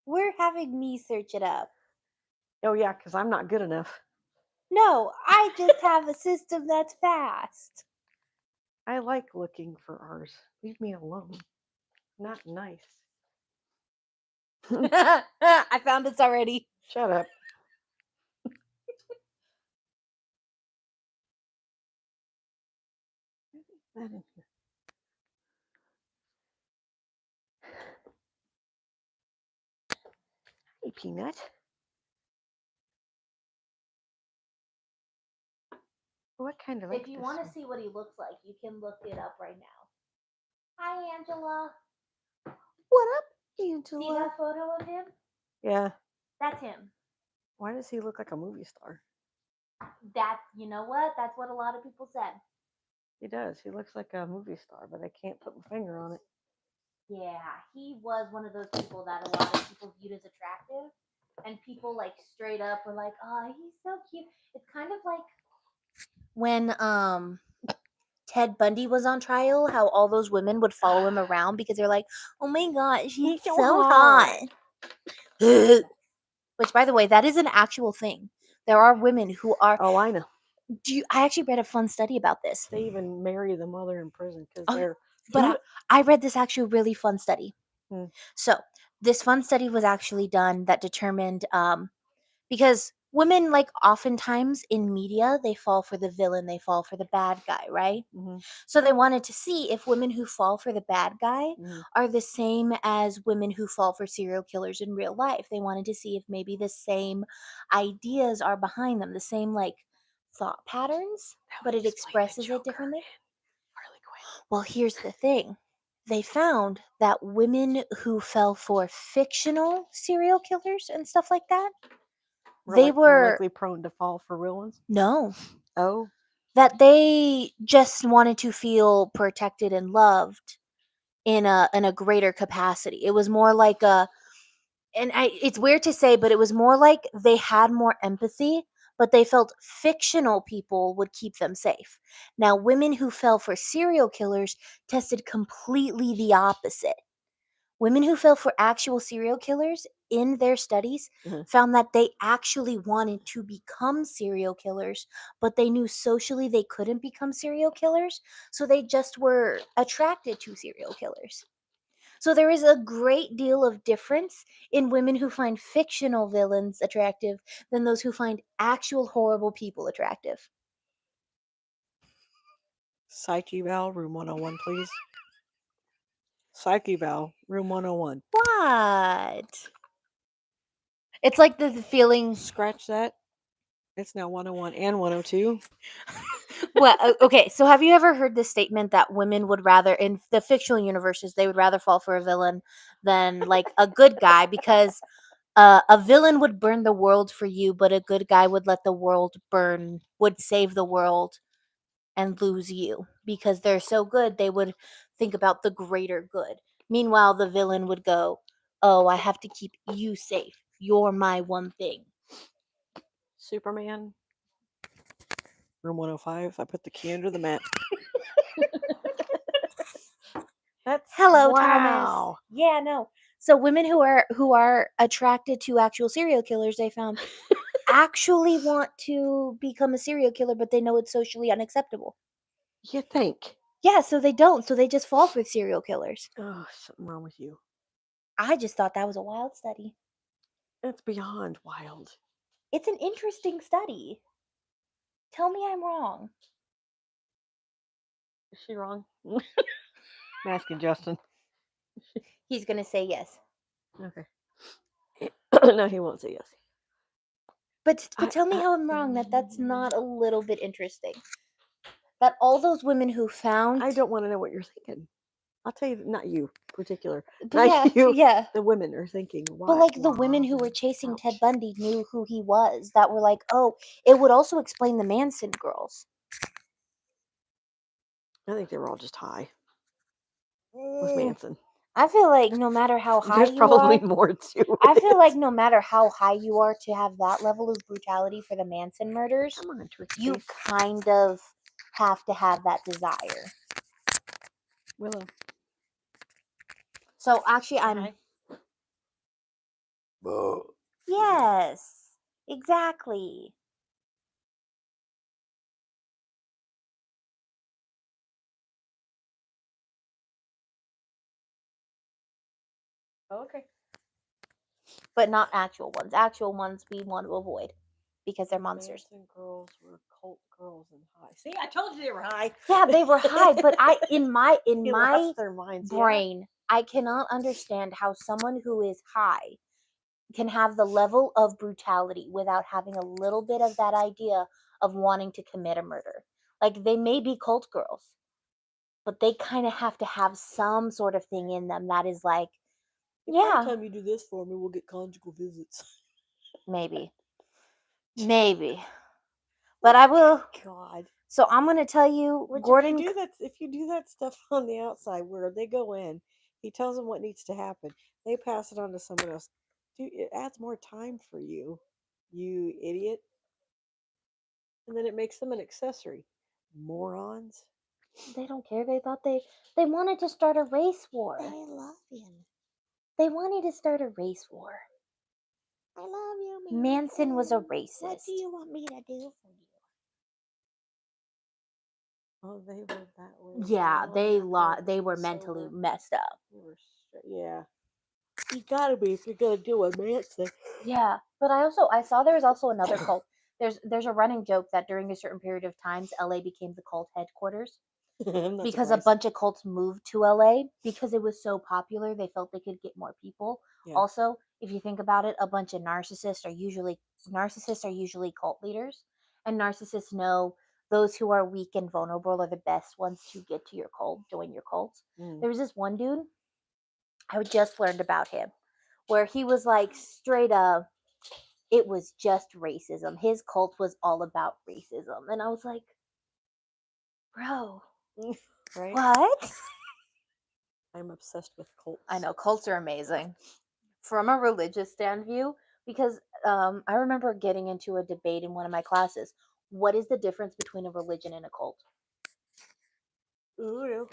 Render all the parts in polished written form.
We're having me search it up. Oh, yeah, because I'm not good enough. No, I just have a system that's fast. I like looking for ours. Leave me alone. Not nice. I found this already. Shut up. That in here. Hey, Peanut. What kind of like If you this want to one? see what he looks like, you can look it up right now. Hi, Angela. What up, See Angela? that photo of him? Yeah. That's him. Why does he look like a movie star? You know what? That's what a lot of people said. He does. He looks like a movie star, but I can't put my finger on it. Yeah, he was one of those people that a lot of people viewed as attractive, and people like straight up were like, "Oh, he's so cute." It's kind of like when Ted Bundy was on trial, how all those women would follow him around because they're like, "Oh my gosh, he's so hot." Which, by the way, that is an actual thing. There are women who are. Oh, I know. I actually read a fun study about this. They even marry them while they're in prison because Oh, they're. but I read this actually really fun study. Hmm. So this fun study was actually done that determined because women, like, oftentimes in media, they fall for the villain, they fall for the bad guy, right? Mhm. So they wanted to see if women who fall for the bad guy Mhm. are the same as women who fall for serial killers in real life. They wanted to see if maybe the same ideas are behind them, the same like thought patterns, but it expresses it differently. Harley Quinn. Well, here's the thing. They found that women who fell for fictional serial killers and stuff like that, they More were likely prone to fall for real ones. no, Oh. that they just wanted to feel protected and loved in a greater capacity. It was more like it's weird to say, but it was more like they had more empathy, but they felt fictional people would keep them safe. Now, women who fell for serial killers tested completely the opposite. Women who fell for actual serial killers in their studies Mhm. found that they actually wanted to become serial killers, but they knew socially they couldn't become serial killers, so they just were attracted to serial killers. So there is a great deal of difference in women who find fictional villains attractive than those who find actual horrible people attractive. Psych eval, room 101, please. Psych eval, room 101. What? It's like the feeling. Scratch that. It's now 101 and 102. Well, okay, so have you ever heard this statement that women would rather, in the fictional universes, they would rather fall for a villain than like a good guy because a villain would burn the world for you, but a good guy would let the world burn, would save the world and lose you because they're so good, they would think about the greater good. Meanwhile, the villain would go, "Oh, I have to keep you safe. You're my one thing." Superman, room 105. I put the key under the mat. That's Hello, Thomas. wow. Yeah, no. So women who are attracted to actual serial killers, they found actually want to become a serial killer, but they know it's socially unacceptable. You think? Yeah, so they don't. So they just fall for serial killers. Oh, something wrong with you. I just thought that was a wild study. It's beyond wild. It's an interesting study. Tell me I'm wrong. Is she wrong? I'm asking Justin. He's going to say yes. Okay. No, he won't say yes. But tell me how I'm wrong, that's not a little bit interesting. That all those women who found I don't want to know what you're thinking. I'll tell you, not you particular, but not yeah, you. yeah. The women are thinking, But why? like the women who were chasing Ted Bundy knew who he was. That were like, oh, it would also explain the Manson girls. I think they were all just high with Mm, Manson. I feel like no matter how high There's you probably are, more to I feel like it. no matter how high you are to have that level of brutality for the Manson murders, Come on, Tricky you Face. kind of have to have that desire. Willow. So actually, I'm Yes, exactly. Okay. But not actual ones. Actual ones we want to avoid because they're monsters. Manson girls were cult girls and high. See, I told you they were high. Yeah, they were high, but in my They lost their minds. Yeah. brain, I cannot understand how someone who is high can have the level of brutality without having a little bit of that idea of wanting to commit a murder. Like they may be cult girls, but they kind of have to have some sort of thing in them that is like, If every yeah, time you do this for me, we'll get conjugal visits. maybe, maybe. But I will. God. So I'm gonna tell you, Which Gordon. if you do that stuff on the outside where they go in, he tells them what needs to happen. They pass it on to someone else. Dude, it adds more time for you, you idiot. And then it makes them an accessory. Morons. They don't care. They thought they wanted to start a race war. I love you. They wanted to start a race war. I love you, Manson was a What do racist. you want me to do for you? Oh, they were that way. Yeah, they were and mentally sober. messed up. They were yeah. You gotta be if you're gonna do a Manson. Yeah, but I saw there was also another cult. There's a running joke that during a certain period of times, LA became the cult headquarters I'm not because a surprised. bunch of cults moved to LA because it was so popular. They felt they could get more people. Yeah. Also, if you think about it, a bunch of narcissists are usually cult leaders, and narcissists know those who are weak and vulnerable are the best ones to get to your cult, join your cult. Mm. There was this one dude I just learned about him where he was like straight up, it was just racism. His cult was all about racism. And I was like, bro, Right? what? I'm obsessed with cults. I know cults are amazing from a religious stand view because I remember getting into a debate in one of my classes. What is the difference between a religion and a cult? Ooh, yeah.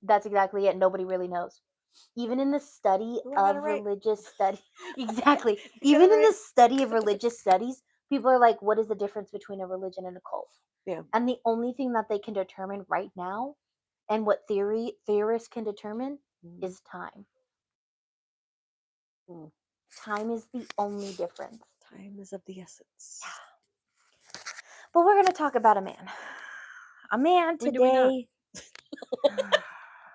That's exactly it. Nobody really knows. Even in the study Ooh, I got it of right. religious study, exactly. I got it Even in right. the study of religious studies, people are like, what is the difference between a religion and a cult? Yeah. And the only thing that they can determine right now, and what theorists can determine, Mm. is time. Mm. Time is the only difference. Time is of the essence. But we're going to talk about a man. A man When do we not? today.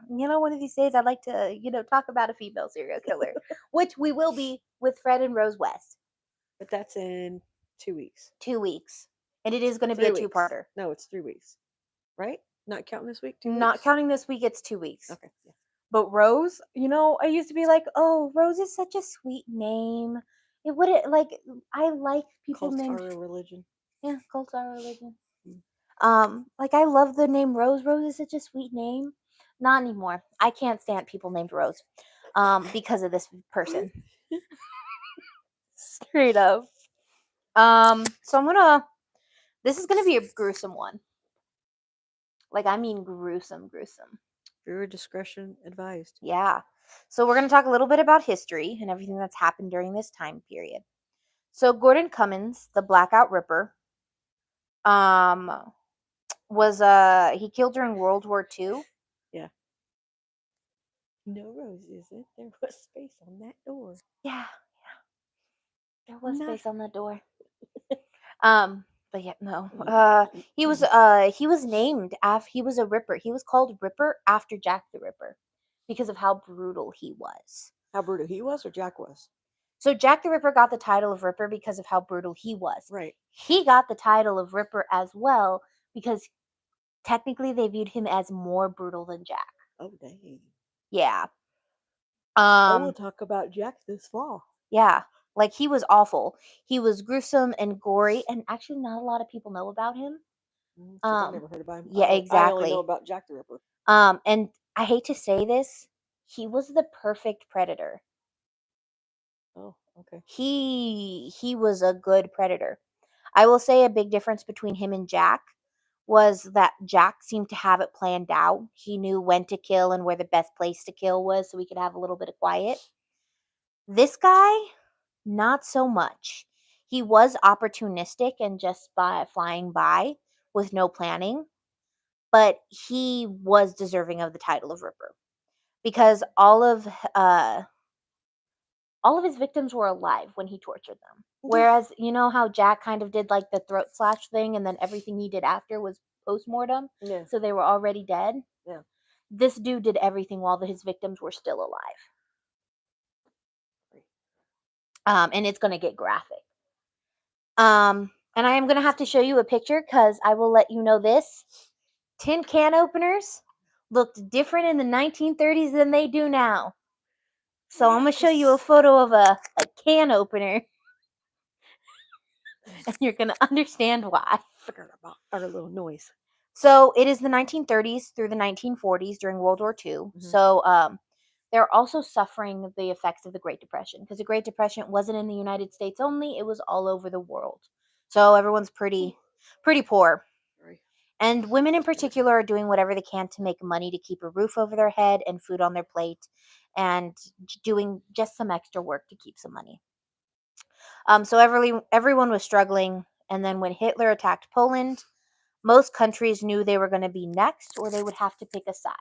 One of these days I'd like to, talk about a female serial killer, which we will be with Fred and Rose West. But that's in 2 weeks. 2 weeks. And it is going to be a 3 weeks. two-parter. No, it's 3 weeks. Right? Not counting this week? 2 Not weeks? counting this week, it's 2 weeks. Okay. Yeah. But Rose, I used to be like, oh, Rose is such a sweet name. It wouldn't I like people Cults named are a religion. yeah, cults are a religion. Mm. Like I love the name Rose. Rose is such a sweet name. Not anymore. I can't stand people named Rose. Because of this person. Straight up. So this is gonna be a gruesome one. Like I mean gruesome. Viewer discretion advised. Yeah. So we're gonna talk a little bit about history and everything that's happened during this time period. So Gordon Cummins, the Blackout Ripper, um, was he killed during World War II. Yeah. No roses. There was space on that door. Yeah, there was Not space on the door. But yeah, no. He was named after he was a Ripper. He was called Ripper after Jack the Ripper because of how brutal he was. how brutal he was or Jack was. So Jack the Ripper got the title of Ripper because of how brutal he was. Right. He got the title of Ripper as well because technically they viewed him as more brutal than Jack. Oh dang. Yeah. I will talk about Jack this fall. Yeah. Like he was awful. He was gruesome and gory, and actually not a lot of people know about him. Because I never heard about him. Yeah, I only know exactly. about Jack the Ripper. And I hate to say this, he was the perfect predator. Oh, okay. He was a good predator. I will say a big difference between him and Jack was that Jack seemed to have it planned out. He knew when to kill and where the best place to kill was so we could have a little bit of quiet. This guy, Not so much. He was opportunistic and just by flying by with no planning, but he was deserving of the title of Ripper because uh all of his victims were alive when he tortured them. Whereas you know how Jack kind of did like the throat slash thing and then everything he did after was post-mortem, Yeah. so they were already dead. Yeah. This dude did everything while his victims were still alive. And it's going to get graphic. And I am going to have to show you a picture cuz I will let you know this. Tin can openers looked different in the 1930s than they do now. So I'm going to show you a photo of a can opener and you're going to understand why. Forgot about our little noise. So it is the 1930s through the 1940s during World War II. Mm-hmm. So they're also suffering the effects of the Great Depression because the Great Depression wasn't in the United States only; it was all over the world. So everyone's pretty poor. Right. And women in particular are doing whatever they can to make money to keep a roof over their head and food on their plate and doing just some extra work to keep some money. So everyone was struggling. And then when Hitler attacked Poland, most countries knew they were going to be next or they would have to pick a side.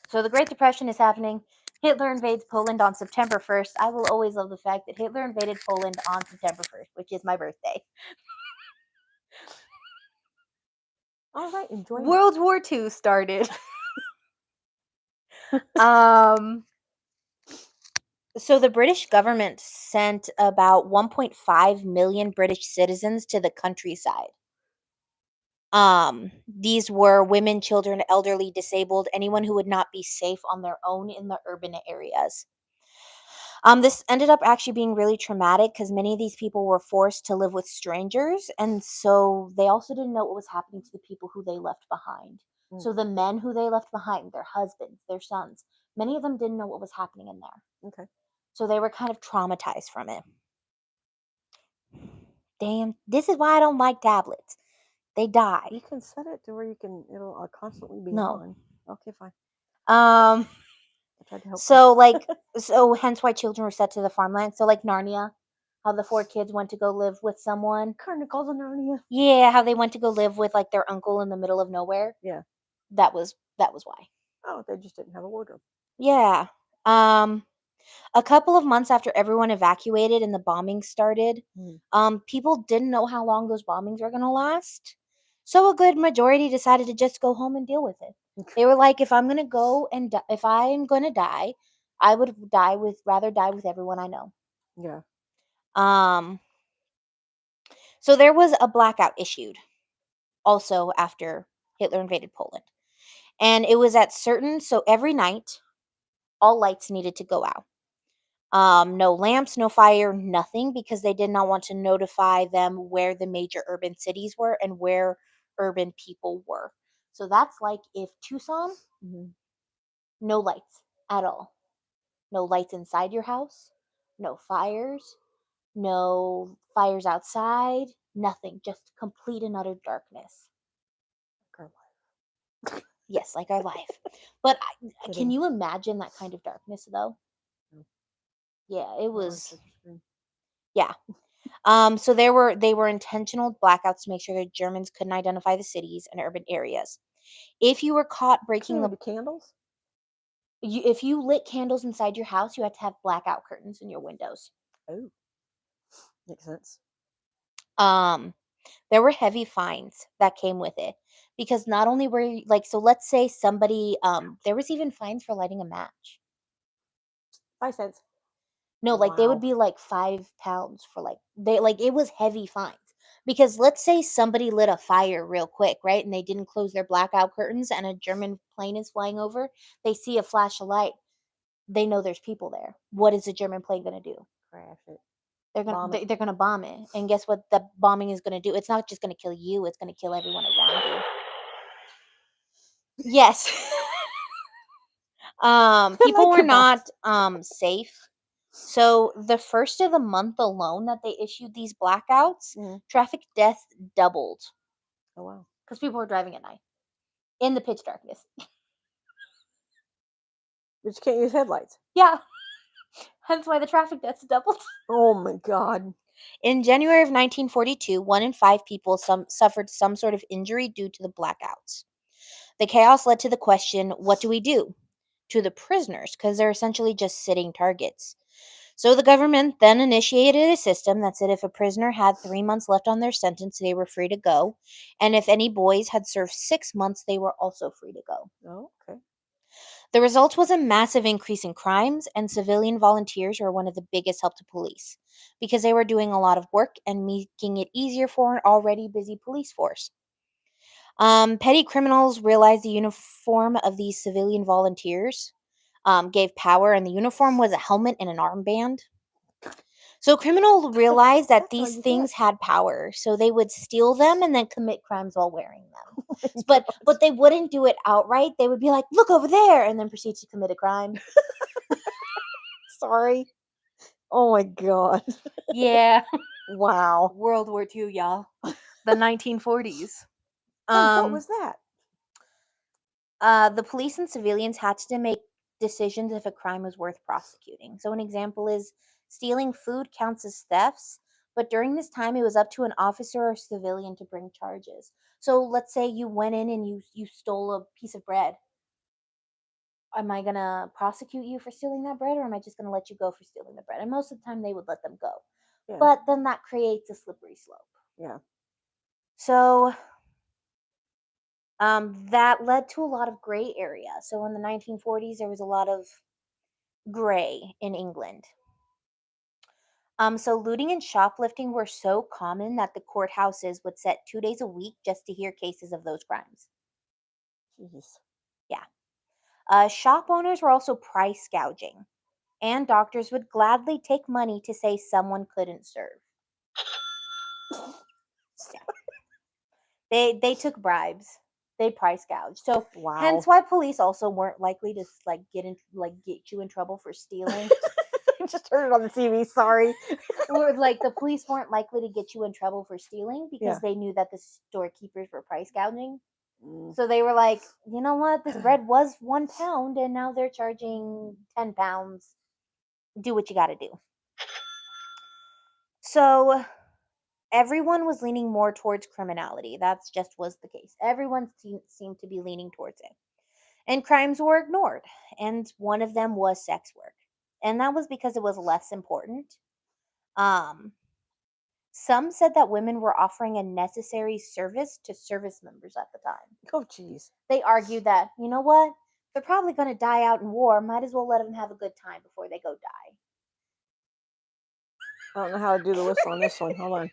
So the Great Depression is happening. Hitler invades Poland on September 1st. I will always love the fact that Hitler invaded Poland on September 1st, which is my birthday. All right, enjoy. World War II started. um So the British government sent about 1.5 million British citizens to the countryside. These were women, children, elderly, disabled, anyone who would not be safe on their own in the urban areas. This ended up actually being really traumatic because many of these people were forced to live with strangers, and so they also didn't know what was happening to the people who they left behind. So the men who they left behind, their husbands, their sons, many of them didn't know what was happening in there. Okay. So they were kind of traumatized from it. Damn, this is why I don't like tablets. They die. You can set it to where it'll constantly be No. on. Okay, fine. Um. I tried to help. So hence why children were set to the farmland. So like Narnia, how the 4 kids went to go live with someone. Chronicles of Narnia. Yeah, how they went to go live with like their uncle in the middle of nowhere. Yeah. That was why. Oh, they just didn't have a wardrobe. Yeah. A couple of months after everyone evacuated and the bombings started, people didn't know how long those bombings were going to last. So a good majority decided to just go home and deal with it. They were like, if I'm going to go and if I'm going to die, I would rather die with everyone I know. Yeah. So there was a blackout issued also after Hitler invaded Poland. And it was so every night all lights needed to go out. No lamps, no fire, nothing, because they did not want to notify them where the major urban cities were and where urban people were. So that's like if Tucson, no lights at all. No lights inside your house, no fires outside, nothing, just complete and utter darkness. Girl. Yes, like our life. But can Kidding. you imagine that kind of darkness though? No. Yeah, it was. Such a screen. Yeah. So they were intentional blackouts to make sure the Germans couldn't identify the cities and urban areas. If you were caught breaking So the candles? if you lit candles inside your house, you had to have blackout curtains in your windows. Oh, makes sense. There were heavy fines that came with it because not only were you like, so let's say somebody there was even fines for lighting a match. 5 cents. No, like they would Wow. be like £5 for it was heavy fines. Because let's say somebody lit a fire real quick, right? And they didn't close their blackout curtains and a German plane is flying over, they see a flash of light. They know there's people there. What is the German plane going to do? Crash it. They're going to bomb it. And guess what the bombing is going to do? It's not just going to kill you, it's going to kill everyone around you. Yes. People like were your boss. not safe. So the first of the month alone that they issued these blackouts, traffic deaths doubled. Oh wow. Because people were driving at night in the pitch darkness. But you can't use headlights. Yeah. Hence why the traffic deaths doubled. Oh my God. In January of 1942, 1 in 5 people suffered some sort of injury due to the blackouts. The chaos led to the question, what do we do to the prisoners? Because they're essentially just sitting targets. So the government then initiated a system that said if a prisoner had 3 months left on their sentence, they were free to go. And if any boys had served 6 months, they were also free to go. Oh, okay. The result was a massive increase in crimes, and civilian volunteers were one of the biggest help to police because they were doing a lot of work and making it easier for an already busy police force. Petty criminals realized the uniform of these civilian volunteers gave power, and the uniform was a helmet and an armband. So criminals realized that That's all these you get. things had power, so they would steal them and then commit crimes while wearing them. Oh my But God. but they wouldn't do it outright. They would be like, "Look over there," and then proceed to commit a crime. Sorry. Oh my God. Yeah, Wow. World War II, y'all. The 1940s. And what Um, was that? the police and civilians had to make decisions if a crime was worth prosecuting. So, an example is stealing food counts as thefts, but during this time, it was up to an officer or civilian to bring charges. So, let's say you went in and you stole a piece of bread. Am I gonna prosecute you for stealing that bread, or am I just gonna let you go for stealing the bread? And most of the time, they would let them go. Yeah. But then that creates a slippery slope. Yeah. So that led to a lot of gray area. So in the 1940s, there was a lot of gray in England. So looting and shoplifting were so common that the courthouses would set 2 days a week just to hear cases of those crimes. Jeez. Yeah. Shop owners were also price gouging, and doctors would gladly take money to say someone couldn't serve. Yeah. They took bribes. They price gouged. So hence Wow. why police also weren't likely to get you in trouble for stealing. Just heard it on the TV. Sorry. Or like the police weren't likely to get you in trouble for stealing because Yeah. they knew that the storekeepers were price gouging. Mm. So they were like, you know what, this bread was 1 pound and now they're charging 10 pounds. Do what you got to do. So everyone was leaning more towards criminality. That's just was the case. Everyone seemed to be leaning towards it. And crimes were ignored. And one of them was sex work. And that was because it was less important. Um, some said that women were offering a necessary service to service members at the time. Oh, jeez. They argued that, you know what? They're probably going to die out in war. Might as well let them have a good time before they go die. I don't know how to do the whistle on this one. Hold on.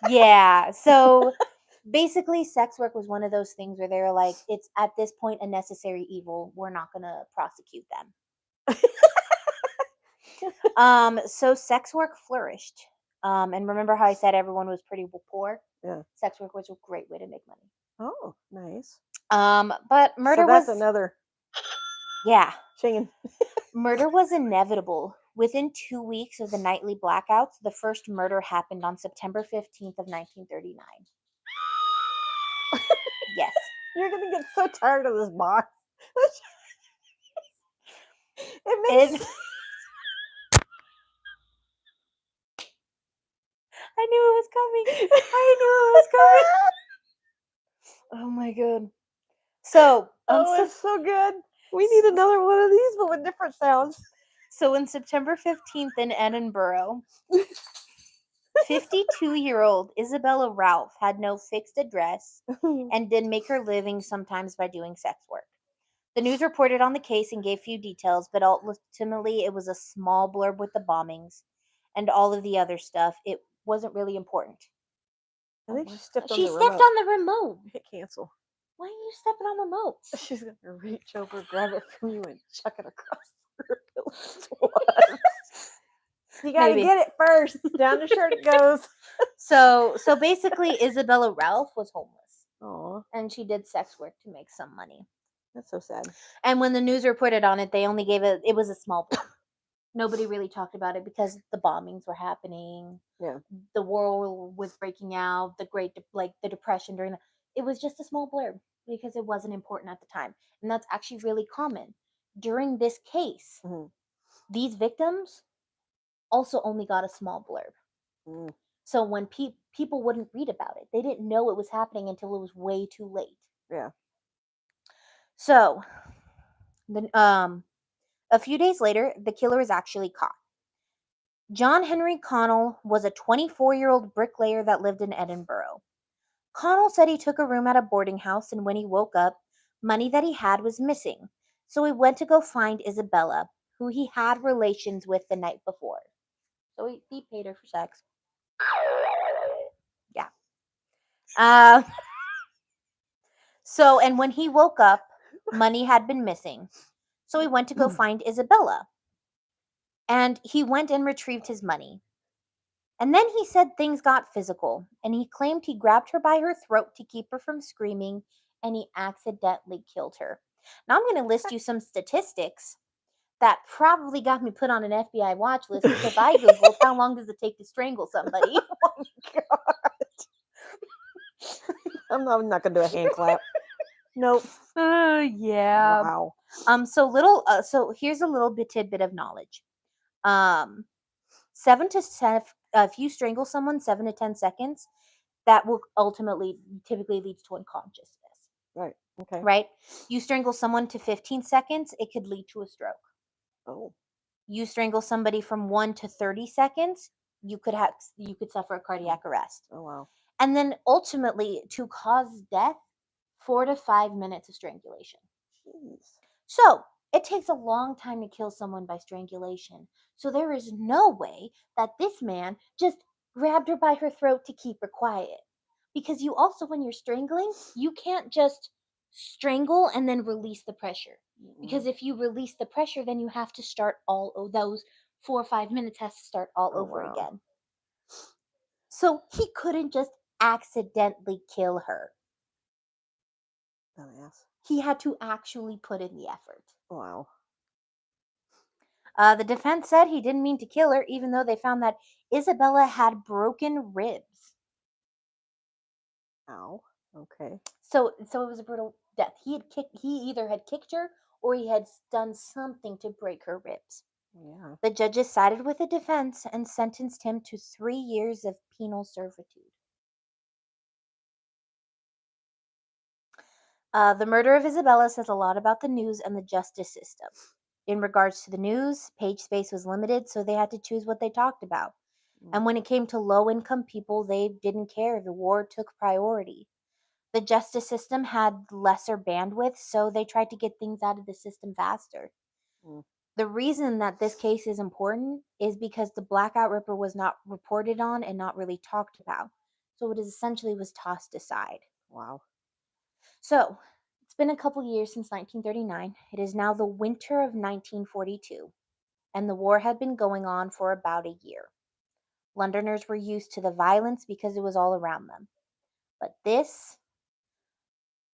Yeah. So basically, sex work was one of those things where they were like, it's at this point a necessary evil. We're not going to prosecute them. So sex work flourished. And remember how I said everyone was pretty poor? Yeah. Sex work was a great way to make money. Oh, nice. But So murder that's was, another yeah, chain. murder was inevitable. Within 2 weeks of the nightly blackouts, the first murder happened on September 15th of 1939. Yes. You're gonna get so tired of this box. It It, makes I knew it was coming. I knew it was coming. Oh my god. So, oh, it's so good. We need another one of these, but with different sounds. so in September 15th in Edinburgh, 52-year-old Isabella Ralph had no fixed address and did make her living sometimes by doing sex work. The news reported on the case and gave few details, but ultimately it was a small blurb with the bombings and all of the other stuff. It wasn't really important. I think she stepped on She the stepped remote. on the remote. Hit cancel. Why are you stepping on remotes? She's gonna reach over, grab it from you, and chuck it across her pillow. You gotta Maybe. get it first. Down the shirt it goes. So basically Isabella Ralph was homeless Oh, and she did sex work to make some money. that's so sad. And when the news reported on it, they only gave it was a small blip. Nobody really talked about it because the bombings were happening. Yeah. The war was breaking out, the depression during it was just a small blurb because it wasn't important at the time. And that's actually really common. during this case, Mm-hmm. these victims also only got a small blurb. Mm. So when people wouldn't read about it, they didn't know it was happening until it was way too late. Yeah. So, then, a few days later, the killer is actually caught. John Henry Connell was a 24-year-old bricklayer that lived in Edinburgh. Connell said he took a room at a boarding house, and when he woke up, money that he had was missing. So he went to go find Isabella, who he had relations with the night before. So he paid her for sex. Yeah. Uh, and when he woke up, money had been missing. So he went to go find Isabella. And he went and retrieved his money. And then he said things got physical, and he claimed he grabbed her by her throat to keep her from screaming, and he accidentally killed her. Now I'm going to list you some statistics that probably got me put on an FBI watch list because I Googled how long does it take to strangle somebody. I'm not gonna do a hand clap. Nope. Yeah. Wow. So here's a little bit tidbit of knowledge. Um, 7 to 10. If you strangle someone 7 to 10 seconds, that will ultimately typically leads to unconsciousness. Right. Okay. Right? You strangle someone to 15 seconds, it could lead to a stroke. Oh. You strangle somebody from 1 to 30 seconds, you could suffer a cardiac arrest. Oh wow. And then ultimately to cause death, 4 to 5 minutes of strangulation. Jeez. So, it takes a long time to kill someone by strangulation. So there is no way that this man just grabbed her by her throat to keep her quiet. Because you also, when you're strangling, you can't just strangle and then release the pressure. Because Mm. if you release the pressure, then you have to start all of those 4 or 5 minutes has to start all Oh over wow. again. So he couldn't just accidentally kill her. Dumbass. He had to actually put in the effort. Wow. The defense said he didn't mean to kill her, even though they found that Isabella had broken ribs. Ow. Okay. So it was a brutal death. He either had kicked her or he had done something to break her ribs. Yeah. The judges sided with the defense and sentenced him to 3 years of penal servitude. The murder of Isabella says a lot about the news and the justice system. In regards to the news, page space was limited, so they had to choose what they talked about. And Mm. when it came to low income people, they didn't care. The war took priority. The justice system had lesser bandwidth, so they tried to get things out of the system faster. Mm. The reason that this case is important is because the Blackout Ripper was not reported on and not really talked about. So it essentially was tossed aside. Wow. So it's been a couple years since 1939. It is now the winter of 1942, and the war had been going on for about a year. Londoners were used to the violence because it was all around them. But this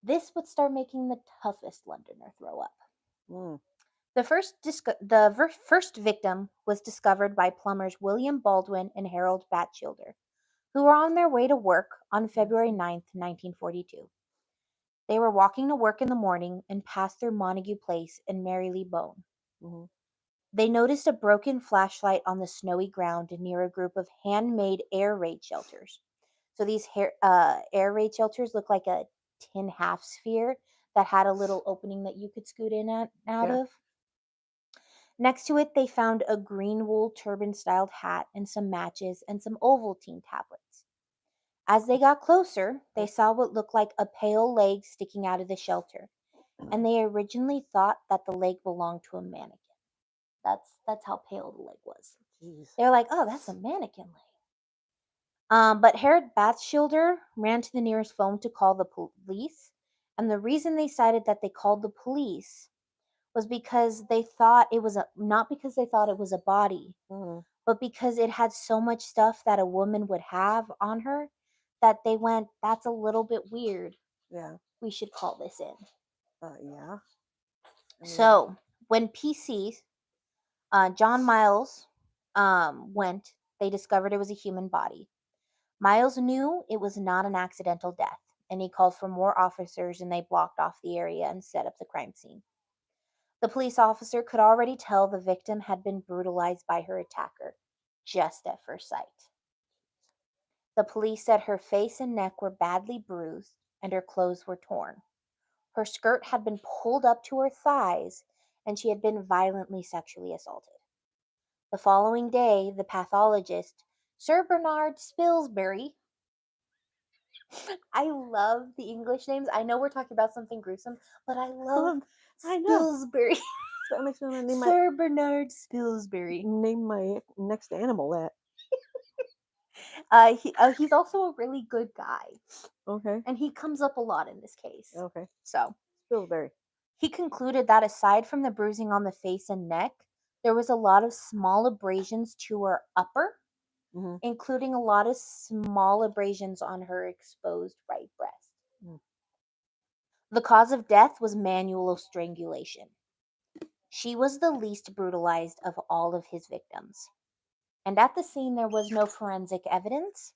would start making the toughest Londoner throw up. Mm. The first victim was discovered by plumbers William Baldwin and Harold Batchelder, who were on their way to work on February 9th, 1942. They were walking to work in the morning and passed through Montague Place and Marylebone. Mm-hmm. They noticed a broken flashlight on the snowy ground near a group of handmade air raid shelters. So these air raid shelters look like a tin half sphere that had a little opening that you could scoot in out Yeah. of. Next to it, they found a green wool turban styled hat and some matches and some Ovaltine tablets. As they got closer, they saw what looked like a pale leg sticking out of the shelter, and they originally thought that the leg belonged to a mannequin. That's how pale the leg was. Jeez. They were like, "Oh, that's a mannequin leg." But Herod Batchelder ran to the nearest phone to call the police, and the reason they cited that they called the police was because they thought it was not because they thought it was a body, Mm. but because it had so much stuff that a woman would have on her that they went, "That's a little bit weird. Yeah. We should call this in." Yeah. I mean. So when PC John Miles went, they discovered it was a human body. Miles knew it was not an accidental death, and he called for more officers and they blocked off the area and set up the crime scene. The police officer could already tell the victim had been brutalized by her attacker just at first sight. The police said her face and neck were badly bruised and her clothes were torn. Her skirt had been pulled up to her thighs and she had been violently sexually assaulted. The following day, the pathologist, Sir Bernard Spilsbury, I love the English names. I know we're talking about something gruesome, but I love I know. Spilsbury. So that makes me want to Sir Bernard Spilsbury. name my next animal that. He's also a really good guy, Okay. and he comes up a lot in this case. Okay. So Spilsbury. he concluded that aside from the bruising on the face and neck, there was a lot of small abrasions to her upper, Mm-hmm. including a lot of small abrasions on her exposed right breast. Mm. The cause of death was manual strangulation. She was the least brutalized of all of his victims. And at the scene, there was no forensic evidence.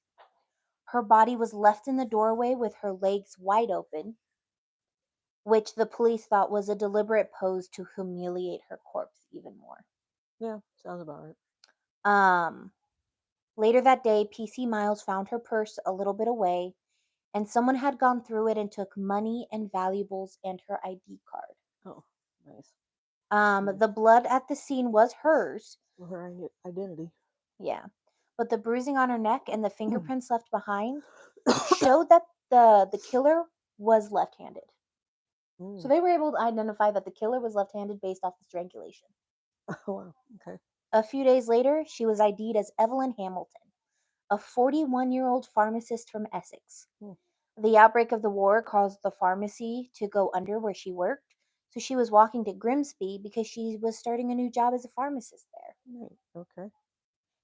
Her body was left in the doorway with her legs wide open, which the police thought was a deliberate pose to humiliate her corpse even more. Yeah, sounds about right. Um, Later that day, PC Miles found her purse a little bit away, and someone had gone through it and took money and valuables and her ID card. Oh, nice. The blood at the scene was hers. Well, her identity. Yeah. But the bruising on her neck and the fingerprints left behind showed that the killer was left-handed. So Mm. they were able to identify that the killer was left-handed based off the strangulation. Oh, wow. Okay. A few days later, she was ID'd as Evelyn Hamilton, a 41-year-old pharmacist from Essex. Mm. The outbreak of the war caused the pharmacy to go under where she worked, so she was walking to Grimsby because she was starting a new job as a pharmacist there. Right. Okay.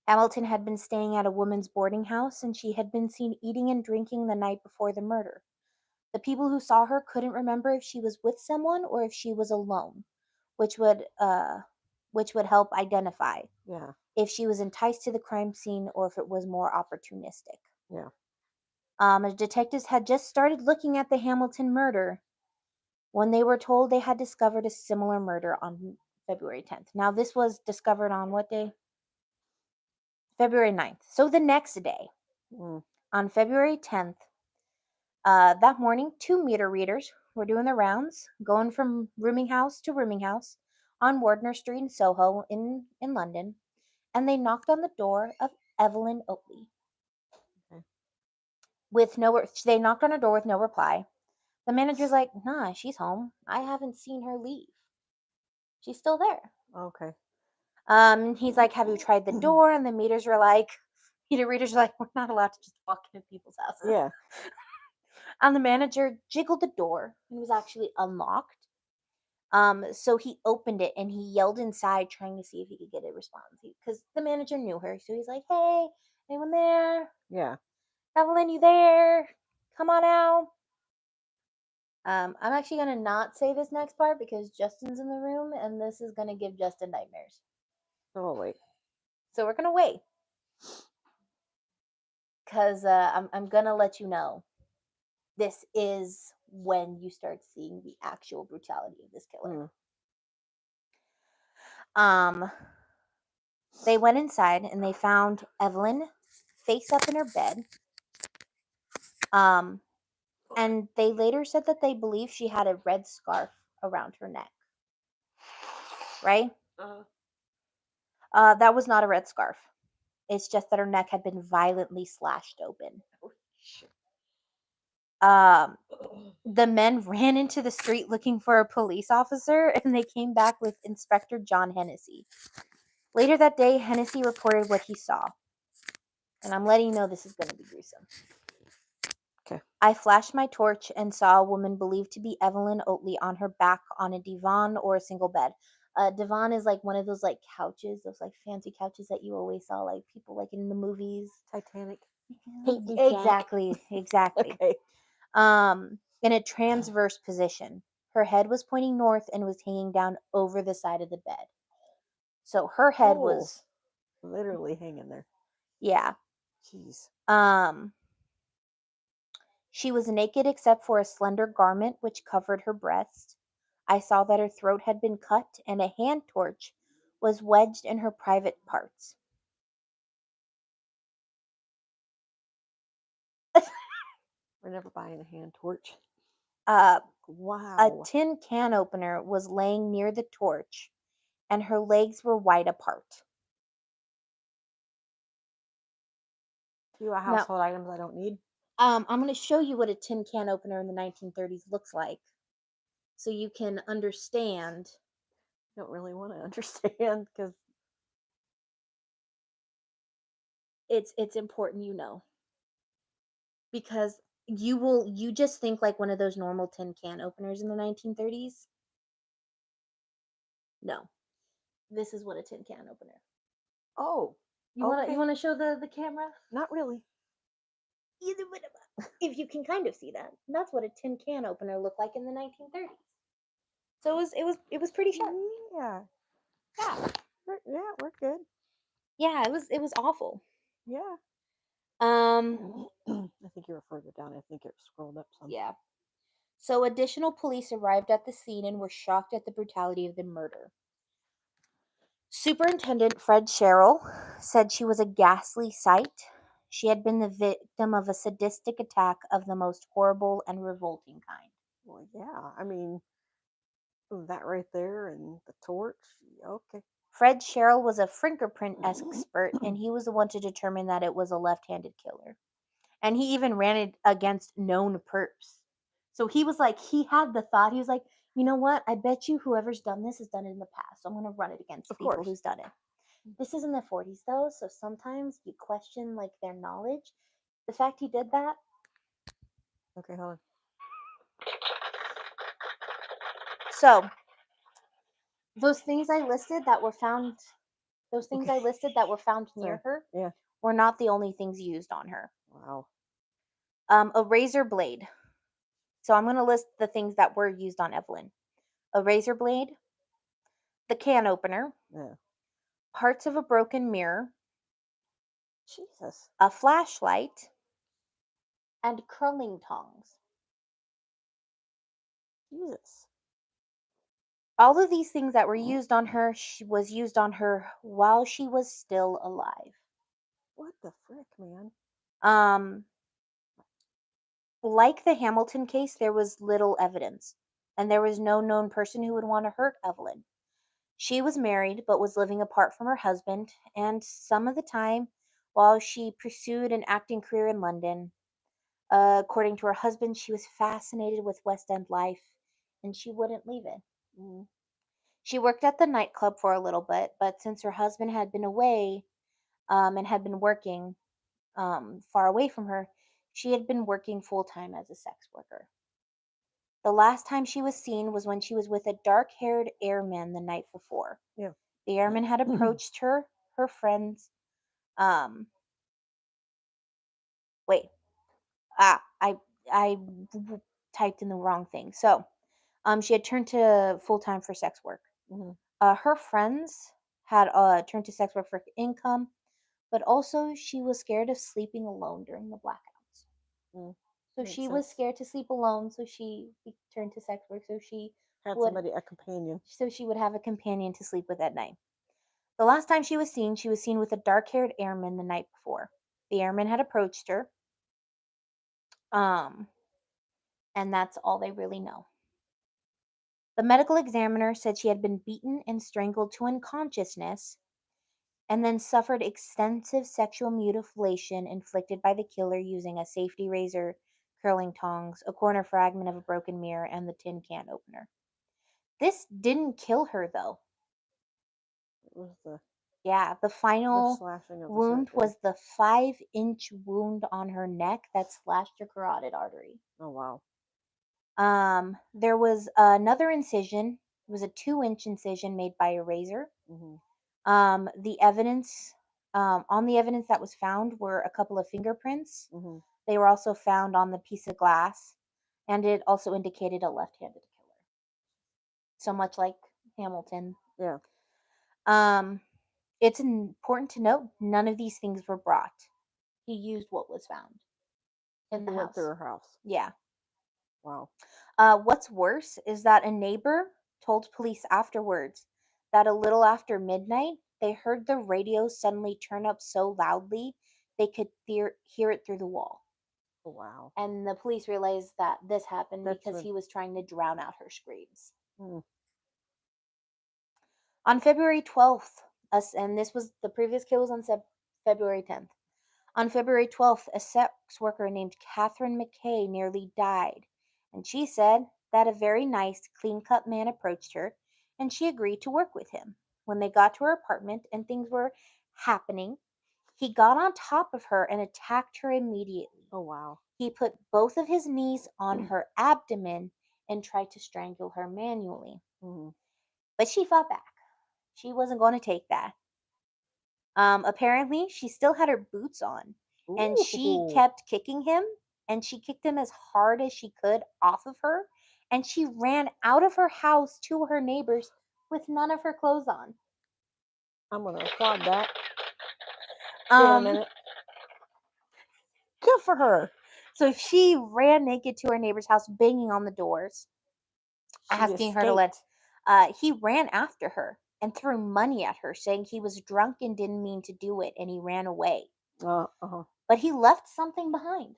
Hamilton had been staying at a woman's boarding house and she had been seen eating and drinking the night before the murder. The people who saw her couldn't remember if she was with someone or if she was alone, which would help identify Yeah. if she was enticed to the crime scene or if it was more opportunistic. Yeah. The detectives had just started looking at the Hamilton murder when they were told they had discovered a similar murder on February 10th. Now, this was discovered on what day? February 9th. So the next day, Mm. on February 10th, that morning, 2 meter readers were doing their rounds, going from rooming house to rooming house on Wardner Street in Soho in London, and they knocked on the door of Evelyn Oatley. Okay. They knocked on her door with no reply. The manager's like, "Nah, she's home. I haven't seen her leave. She's still there." Okay. He's like, "Have you tried the door?" And the meter readers are like, "We're not allowed to just walk into people's houses." Yeah. And the manager jiggled the door and it was actually unlocked. So he opened it and he yelled inside, trying to see if he could get a response. Because the manager knew her, so he's like, "Hey, anyone there? Yeah. Evelyn, you there? Come on out." I'm actually gonna not say this next part because Justin's in the room and this is gonna give Justin nightmares. Oh, wait. So we're gonna wait because I'm gonna let you know this is when you start seeing the actual brutality of this killer. Mm. Um, they went inside and they found Evelyn face up in her bed. Um, and they later said that they believe she had a red scarf around her neck. Right? Uh, That was not a red scarf. It's just that her neck had been violently slashed open. oh, shit. Um, the men ran into the street looking for a police officer and they came back with Inspector John Hennessy. Later that day, Hennessy reported what he saw. And I'm letting you know this is going to be gruesome. Okay. I flashed my torch and saw a woman believed to be Evelyn Oatley on her back on a divan or a single bed. Divan is like one of those like couches, those like fancy couches that you always saw like people like in the movies. Titanic. Exactly. Okay. In a transverse position. Her head was pointing north and was hanging down over the side of the bed. So her head Oh, was, literally hanging there. yeah. Jeez. She was naked except for a slender garment which covered her breast. I saw that her throat had been cut and a hand torch was wedged in her private parts. We're never buying a hand torch. Uh, a Wow. tin can opener was laying near the torch, and her legs were wide apart. Few Now, household items I don't need. I'm going to show you what a tin can opener in the 1930s looks like, so you can understand. Don't really want to understand because It's important you know, because you just think like one of those normal tin can openers in the 1930s. No, this is what a tin can opener. oh, You okay, want to show the camera? not really. Either bit of if you can kind of see that. That's what a tin can opener looked like in the 1930s. So it was pretty sharp. Yeah, Yeah. we're good. Yeah, it was awful. Yeah. Um I think you were further down. I think it scrolled up some. yeah. So additional police arrived at the scene and were shocked at the brutality of the murder. Superintendent Fred Sherrill said she was a ghastly sight. She had been the victim of a sadistic attack of the most horrible and revolting kind. Well, yeah. I mean, that right there and the torch. Okay. Fred Sherrill was a fingerprint expert, and he was the one to determine that it was a left handed killer. And he even ran it against known perps. So he was like, he had the thought, he was like, you know what? I bet you whoever's done this has done it in the past. So I'm going to run it against Of people course. who's done it. This is in the 40s though, so sometimes you question like their knowledge. The fact he did that. Okay, hold on. So those things I listed that were found, those things Okay. I listed that were found Sorry. near her Yeah. were not the only things used on her. Wow. A razor blade. So I'm going to list the things that were used on Evelyn. A razor blade, the can opener, Yeah. parts of a broken mirror, Jesus. a flashlight, and curling tongs. Jesus. All of these things that were used on her was used on her while she was still alive. What the frick, man? Um, like the Hamilton case, there was little evidence, and there was no known person who would want to hurt Evelyn. She was married but was living apart from her husband, and some of the time, while she pursued an acting career in London, according to her husband, she was fascinated with West End life and she wouldn't leave it. Mm. She worked at the nightclub for a little bit, but since her husband had been away and had been working far away from her, she had been working full time as a sex worker. The last time she was seen was when she was with a dark haired airman the night before. Yeah. The airman had approached her friends. Um, wait, ah, I typed in the wrong thing. So, she had turned to full time for sex work. Mm-hmm. Her friends had turned to sex work for income, but also she was scared of sleeping alone during the blackouts. Mm. So Makes she was sense. scared to sleep alone, so she turned to sex work Had would somebody a companion. so she would have a companion to sleep with at night. The last time she was seen with a dark-haired airman the night before. The airman had approached her, um, and that's all they really know. The medical examiner said she had been beaten and strangled to unconsciousness and then suffered extensive sexual mutilation inflicted by the killer using a safety razor, curling tongs, a corner fragment of a broken mirror, and the tin can opener. This didn't kill her, though. It was Yeah, the the final slashing of the wound surgery. was the 5-inch wound on her neck that slashed her carotid artery. Oh wow. There was another incision. It was a 2-inch incision made by a razor. Mm-hmm. The evidence on the evidence that was found were a couple of fingerprints. Mm-hmm. They were also found on the piece of glass, and it also indicated a left-handed killer. So much like Hamilton. Yeah. Um, it's important to note none of these things were brought. He used what was found So in he the went through house. her house. Yeah. Wow. What's worse is that a neighbor told police afterwards that a little after midnight, they heard the radio suddenly turn up so loudly they could hear it through the wall. Oh, wow. And the police realized that this happened That's because when. he was trying to drown out her screams. Mm. On February 12th, and this was the previous kill was on February 10th. On February 12th, a sex worker named Catherine McKay nearly died, and she said that a very nice, clean cut man approached her and she agreed to work with him. When they got to her apartment and things were happening, he got on top of her and attacked her immediately. Oh, wow. He put both of his knees on her abdomen and tried to strangle her manually. Mm-hmm. But she fought back. She wasn't going to take that. Apparently, she still had her boots on, and she Ooh. kept kicking him, and she kicked him as hard as she could off of her, and she ran out of her house to her neighbors with none of her clothes on. I'm going to applaud that. Wait a Um, minute. Good for her. so she ran naked to her neighbor's house, banging on the doors, She asking her to let. escaped. He ran after her and threw money at her, saying he was drunk and didn't mean to do it, and he ran away. Uh-huh. But he left something behind: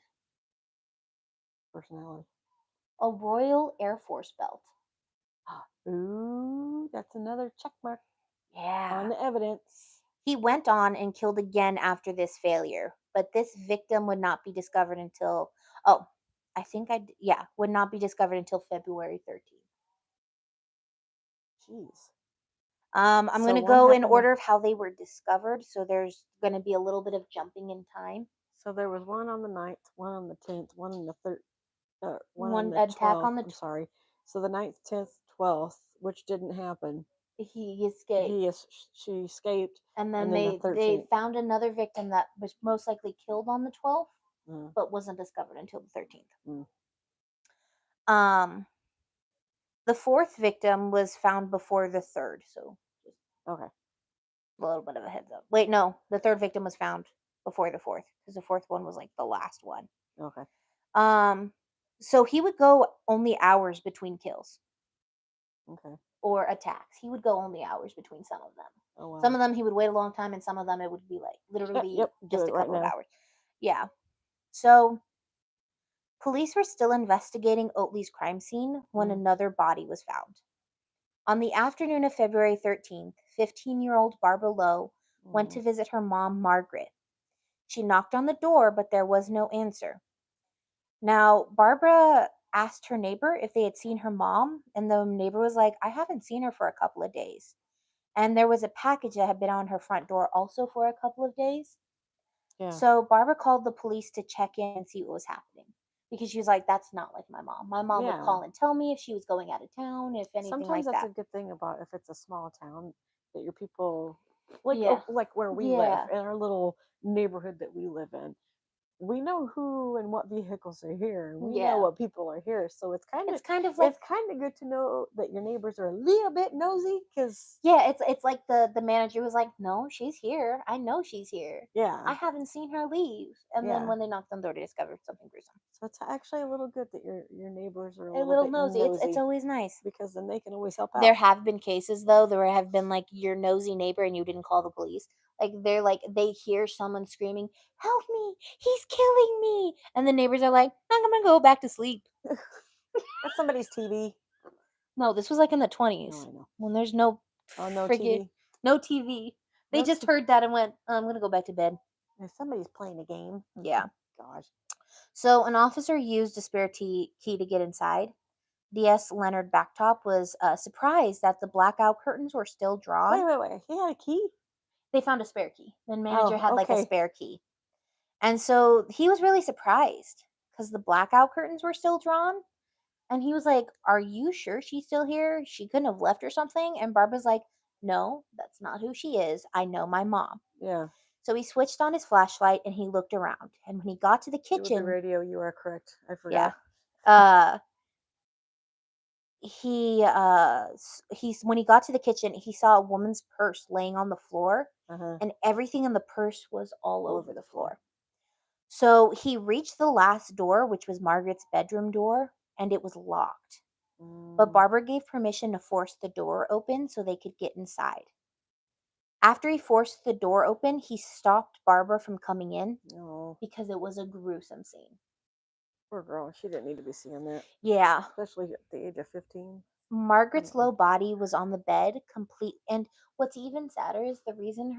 Personality. a Royal Air Force belt. Ooh, that's another check mark on Yeah. the evidence. He went on and killed again after this failure, but this victim would not be discovered until, oh, I think yeah, would not be discovered until February 13th. Jeez. I'm going So to one go in happened. order of how they were discovered, so there's going to be a little bit of jumping in time. So there was one on the 9th, one on the 10th, one on the one on One the attack 12th. on I'm sorry. So the 9th, 10th, 12th, which didn't happen. he escaped. She escaped, And and then then the they 13th. found another victim that was most likely killed on the 12th, Mm, but wasn't discovered until the 13th. mm. Um, the fourth victim was found before the third, so just Okay. a little bit of a heads up. Wait, no, the third victim was found before the fourth because the fourth one was like the last one. Okay. Um, so he would go only hours between kills Okay. or attacks. He would go only hours between some of them. Oh Some wow. of them he would wait a long time, and some of them it would be like literally Yep. Do just it a right couple of now. hours. Yeah. So police were still investigating Oatley's crime scene when Mm, another body was found. On the afternoon of February 13th, 15-year-old Barbara Lowe went mm. to visit her mom, Margaret. She knocked on the door, but there was no answer. Now, Barbara asked her neighbor if they had seen her mom, and the neighbor was like, I haven't seen her for a couple of days. And there was a package that had been on her front door also for a couple of days. Yeah. So Barbara called the police to check in and see what was happening because she was like, that's not like my mom. My mom would Yeah. call and tell me if she was going out of town, if anything Sometimes like that's that. a good thing about if it's a small town that your people Yeah. like where we live Yeah. in our little neighborhood that we live in. We know who and what vehicles are here, and we know Yeah. what people are here. So It's kind of like, it's kind of good to know that your neighbors are a little bit nosy, because yeah, it's like the manager was like, "No, she's here. I know she's here. I yeah, haven't seen her leave." And then yeah. when they knocked on the door, they discovered something gruesome. So it's actually a little good that your neighbors are a A little little bit nosy. It's nosy, always nice. because then they can always help There out. have been cases though, there have been like your nosy neighbor and you didn't call the police. Like they hear someone screaming, "Help me! He's killing me!" And the neighbors are like, "I'm gonna go back to sleep." That's somebody's TV. No, this was like in the No, 20s I know. when there's no Oh, no friggin' TV. no TV. They No, just heard that and went, "I'm gonna go back to bed." if somebody's playing a game. Yeah. Gosh. So an officer used a spare key to get inside. DS Leonard Backtop was surprised that the blackout curtains were still drawn. Wait. He had a key? They found a spare key. The manager Oh, had like a okay. spare key. And so he was really surprised because the blackout curtains were still drawn. And he was like, "Are you sure she's still here? She couldn't have left or something." And Barbara's like, "No, that's not who she is. I know my mom." Yeah. So he switched on his flashlight and he looked around. And when he got to the With the kitchen, radio, you are correct. I yeah, forgot. uh, he's when he got to the kitchen, he saw a woman's purse laying on the floor, Uh-huh. and everything in the purse was all All over over the the floor. floor. So he reached the last door, which was Margaret's bedroom door, and it was locked. but Mm, Barbara gave permission to force the door open so they could get inside. After he forced the door open, he stopped Barbara from coming in no, because it was a gruesome scene. poor girl. She didn't need to be seeing that, Yeah. especially at the age of 15. Margaret's Mm-mm. low body was on the bed, complete. And what's even sadder is the reason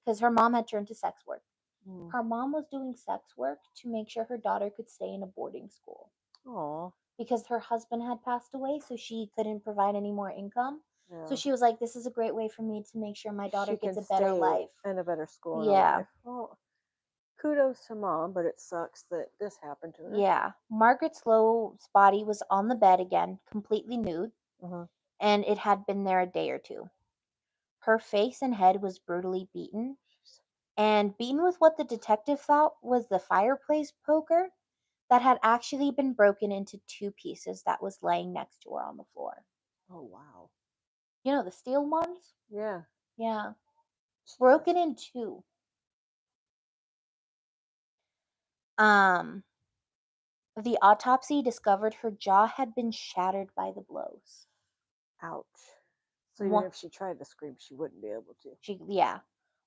because her mom had turned to sex work. Mm. Her mom was doing sex work to make sure her daughter could stay in a boarding school Aw, because her husband had passed away, so she couldn't provide any more income. So yeah. she was like, this is a great way for me to make sure my daughter She gets can a better stay life. in a better school in her Yeah. life. Well, kudos to mom, but it sucks that this happened to her. Yeah. Margaret Slowe's body was on the bed again, completely nude, Uh-huh. and it had been there a day or two. Her face and head was brutally beaten, and beaten with what the detective thought was the fireplace poker that had actually been broken into two pieces that was laying next to her on the floor. Oh, wow. You know, the steel ones? Yeah. Yeah. Broken Jesus. in two. Um, the autopsy discovered her jaw had been shattered by the blows. Ouch. So even One, if she tried to scream, she wouldn't be able yeah.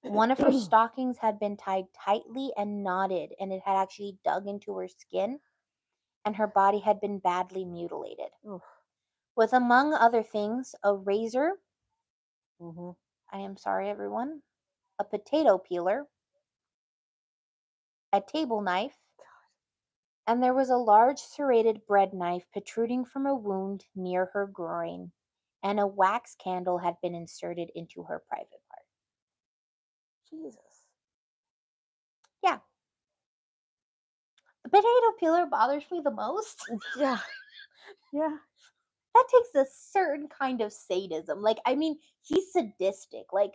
One of her to. stockings had been tied tightly and knotted, and it had actually dug into her skin, and her body had been badly mutilated. Oof. With, among other things, a razor, Mm-hmm. I am sorry, everyone, a potato peeler, a table knife, and there was a large serrated bread knife protruding from a wound near her groin, and a wax candle had been inserted into her private part. Jesus. Yeah, the potato peeler bothers me the most. Yeah. Yeah. That takes a certain kind of sadism. Like, I mean, he's sadistic. Like,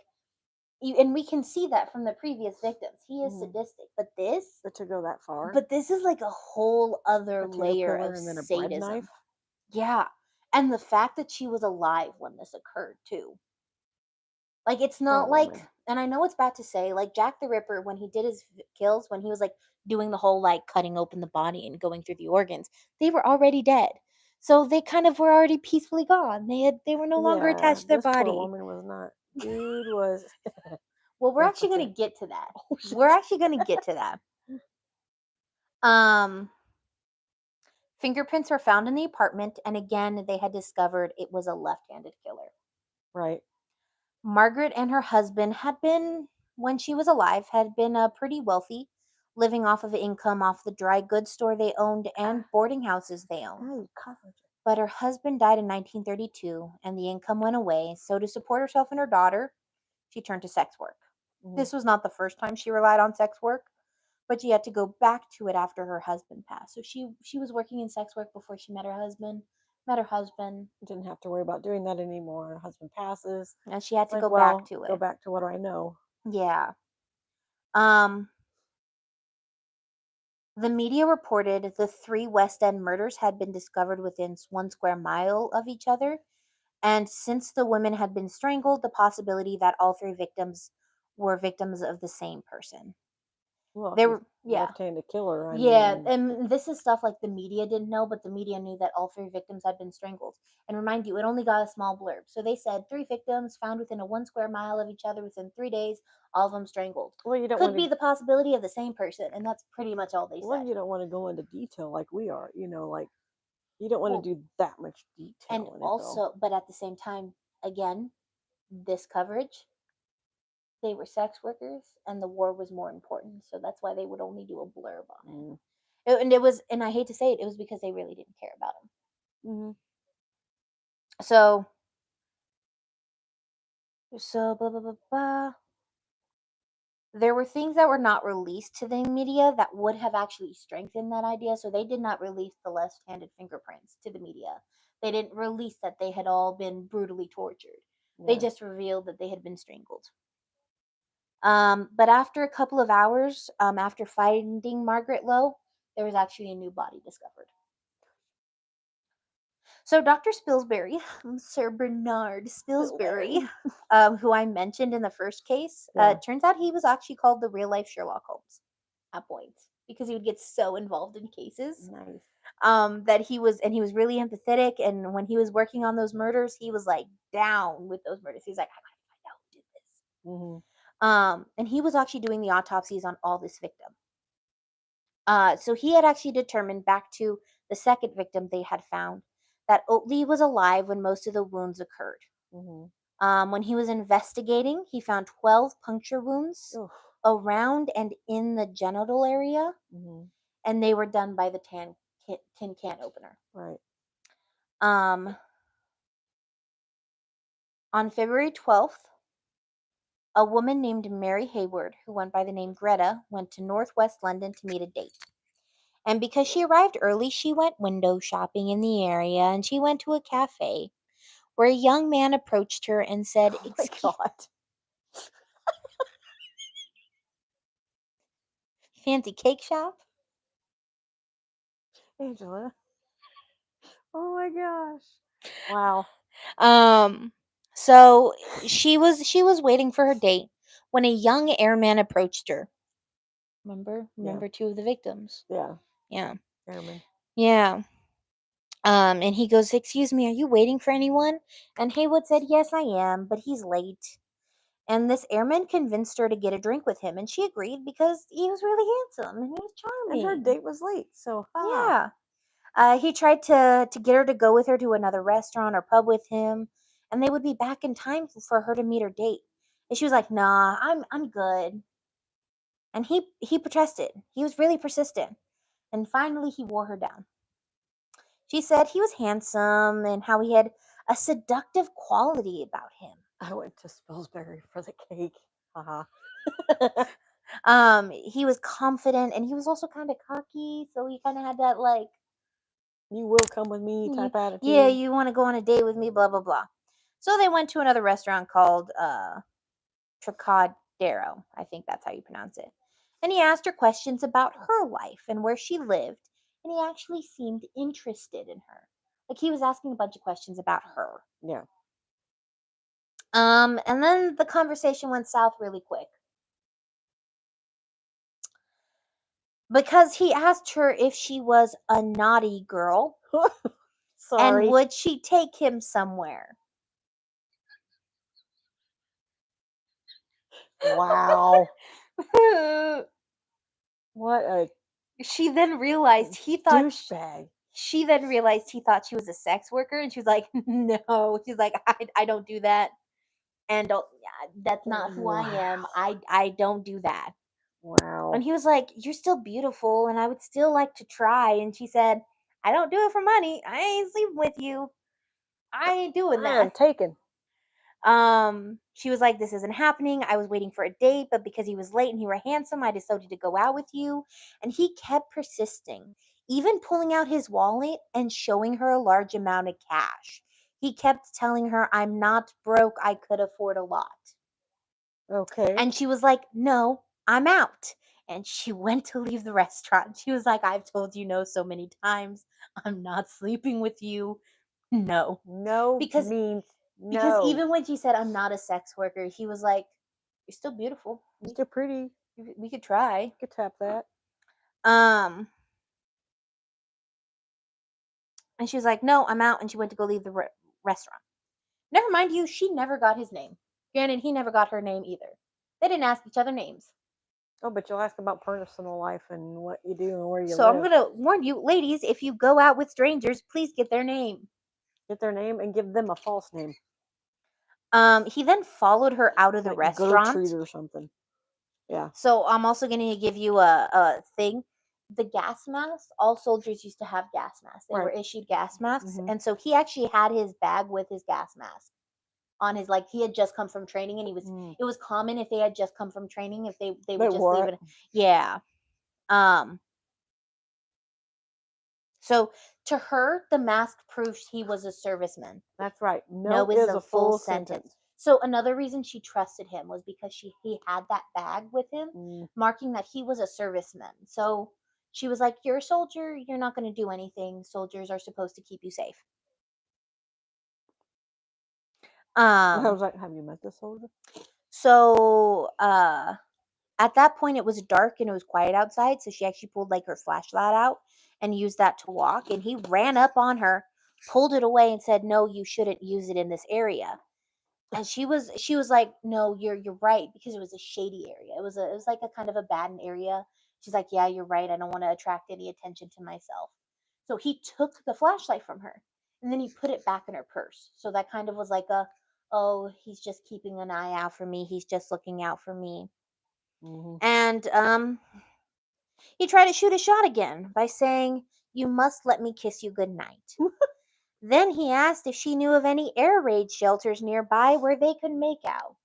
and we can see that from the previous victims. He is Mm-hmm. sadistic, but this, But to go that far, but this is like a whole other potato layer peeler of and then a bread sadism. knife. Yeah, and the fact that she was alive when this occurred too. Like, it's Poor not like, woman. and I know it's bad to say, like Jack the Ripper, when he did his kills, when he was like doing the whole like cutting open the body and going through the organs, they were already dead. So they kind of were already peacefully gone. They were no longer Yeah, attached to their this poor body. woman was not. Dude was. Well, we're That's actually okay. going to get to that. Oh We're shit. actually going to get to that. Um, Fingerprints were found in the apartment, and again, they had discovered it was a left-handed killer. Right. Margaret and her husband had been, when she was alive, had been pretty wealthy, living off of income off the dry goods store they owned and Ah, boarding houses they owned. you covered it. But her husband died in 1932, and the income went away. So to support herself and her daughter, she turned to sex work. Mm-hmm. This was not the first time she relied on sex work, but she had to go back to it after her husband passed. So she was working in sex work before she met her husband. Met her husband, Didn't have to worry about doing that anymore. Her husband passes. and she had It's to like, go back well, to go it. back to what I know. Yeah. Um, the media reported the three West End murders had been discovered within 1 square mile of each other, and since the women had been strangled, the possibility that all three victims were victims of the same person. Well, if They he's were, yeah. left-handed killer, I Yeah, mean, and this is stuff like the media didn't know, but the media knew that all three victims had been strangled. And remind you, it only got a small blurb. So they said three victims found within a 1 square mile of each other within 3 days, all of them strangled. well, you don't Could want be to. the possibility of the same person, and that's pretty much all they Well, said. you don't want to go into detail like we are. Like you don't want Well, to do that much and detail in it, though. also, but at the same time, again, this coverage, they were sex workers, and the war was more important. So that's why they would only do a blurb on it. Mm. And it was, and I hate to say it, it was because they really didn't care about them. Hmm. So blah blah blah blah. There were things that were not released to the media that would have actually strengthened that idea. So they did not release the left-handed fingerprints to the media. They didn't release that they had all been brutally tortured. They Yeah. just revealed that they had been strangled. But after a couple of hours, after finding Margaret Lowe, there was actually a new body discovered. So Dr. Spilsbury, Sir Bernard Spilsbury, Spillberry. who I mentioned in the first case, Yeah. turns out he was actually called the real life Sherlock Holmes at points. because he would get so involved in cases. Nice. That he was really empathetic, and when he was working on those murders, he was like down with those murders. He's like, I gotta find out who did this. Mhm. And he was actually doing the autopsies on all this victim. So he had actually determined back to the second victim they had found that Oatley was alive when most of the wounds occurred. Mhm. When he was investigating, he found 12 puncture wounds Oof. around and in the genital area, Mhm. and they were done by the tin can opener. Right. Um, on February 12th, a woman named Mary Hayward, who went by the name Greta, went to northwest London to meet a date. And because she arrived early, she went window shopping in the area, and she went to a cafe where a young man approached her and said, Oh my "Excuse, God, fancy cake shop?" Angela. Oh my gosh. Wow. Um, so she was waiting for her date when a young airman approached her. Remember? Yeah. Remember two of the victims. Yeah. Yeah. Airman. Yeah. And he goes, "Excuse me, are you waiting for anyone?" And Haywood said, "Yes, I am, but he's late." And this airman convinced her to get a drink with him, and she agreed because he was really handsome and he was And her charming. date was late, so ha. Yeah. He tried to get her to go with her to another restaurant or pub with him, and they would be back in time for her to meet her date. And she was like, "Nah, I'm good." And he protested. He was really persistent, and finally he wore her down. She said he was handsome and how he had a seductive quality about him. I went to Spilsbury for the cake. Haha. He was confident and he was also kind of cocky, so he kind of had that like, You will come with me "You- type yeah, attitude. you want to go on a date with me, blah blah blah." So they went to another restaurant called Trocadero. I think that's how you pronounce it. And he asked her questions about her life and where she lived, and he actually seemed interested in her. Like he was asking a bunch of questions about her. Yeah. And then the conversation went south really quick because he asked her if she was a naughty girl and Sorry. would she take him somewhere. Wow. What a she then realized he thought douchebag. she then realized he thought she was a sex worker, and she was like, "No." She's like, I don't do that, and don't, yeah, that's not who I am. Wow. I don't do that." And Wow. he was like, "You're still beautiful, and I would still like to try." And she said, "I don't do it for money. I ain't sleeping with you. I ain't doing I am that." taken. She was like, "This isn't happening. I was waiting for a date, but because he was late and you were handsome, I decided to go out with you." And he kept persisting, even pulling out his wallet and showing her a large amount of cash. He kept telling her, "I'm not broke. I could afford a lot." Okay. And she was like, "No, I'm out." And she went to leave the restaurant. She was like, "I've told you no so many times. I'm not sleeping with you. No." No Because means because no. even when she said, "I'm not a sex worker," he was like, "You're still beautiful. You're still pretty. We could try." You could tap that. Um, and she was like, "No, I'm out." And she went to go leave the restaurant. Never mind you, she never got his name. Granted, he never got her name either. They didn't ask each other names. Oh, but you'll ask about personal life and what you do and where you So I'm live. gonna warn you, ladies, if you go out with strangers, please get their name. Get their name and give them a false name, He then followed her out of the like Gertrude restaurant. or something. Yeah. So I'm also going to give you a thing. The gas masks, all soldiers used to have gas masks. They were Right. issued gas masks. Mhm. And so he actually had his bag with his gas mask on his, like he had just come from training, and Mm. it was common if they had just come from training, if they They would just wore leave it. it. Yeah. Um so to her, the mask proved he was a serviceman. That's right. No No is is a a full full sentence. sentence. So another reason she trusted him was because he had that bag with him, Mm. marking that he was a serviceman. So she was like, "You're a soldier. You're not going to do anything. Soldiers are supposed to keep you safe." I Um. was like, have you met this soldier? So At that point, it was dark and it was quiet outside, so she actually pulled like her flashlight out and used that to walk. And he ran up on her, pulled it away, and said, "No, you shouldn't use it in this area." And she was like, "No, you're right," because it was a shady area. It was like a kind of abandoned area. She's like, "Yeah, you're right. I don't want to attract any attention to myself." So he took the flashlight from her and then he put it back in her purse. So that kind of was like a, oh, he's just keeping an eye out for me. He's just looking out for me. Hmm. And he tried to shoot a shot again by saying, "You must let me kiss you goodnight." Then he asked if she knew of any air raid shelters nearby where they could make out.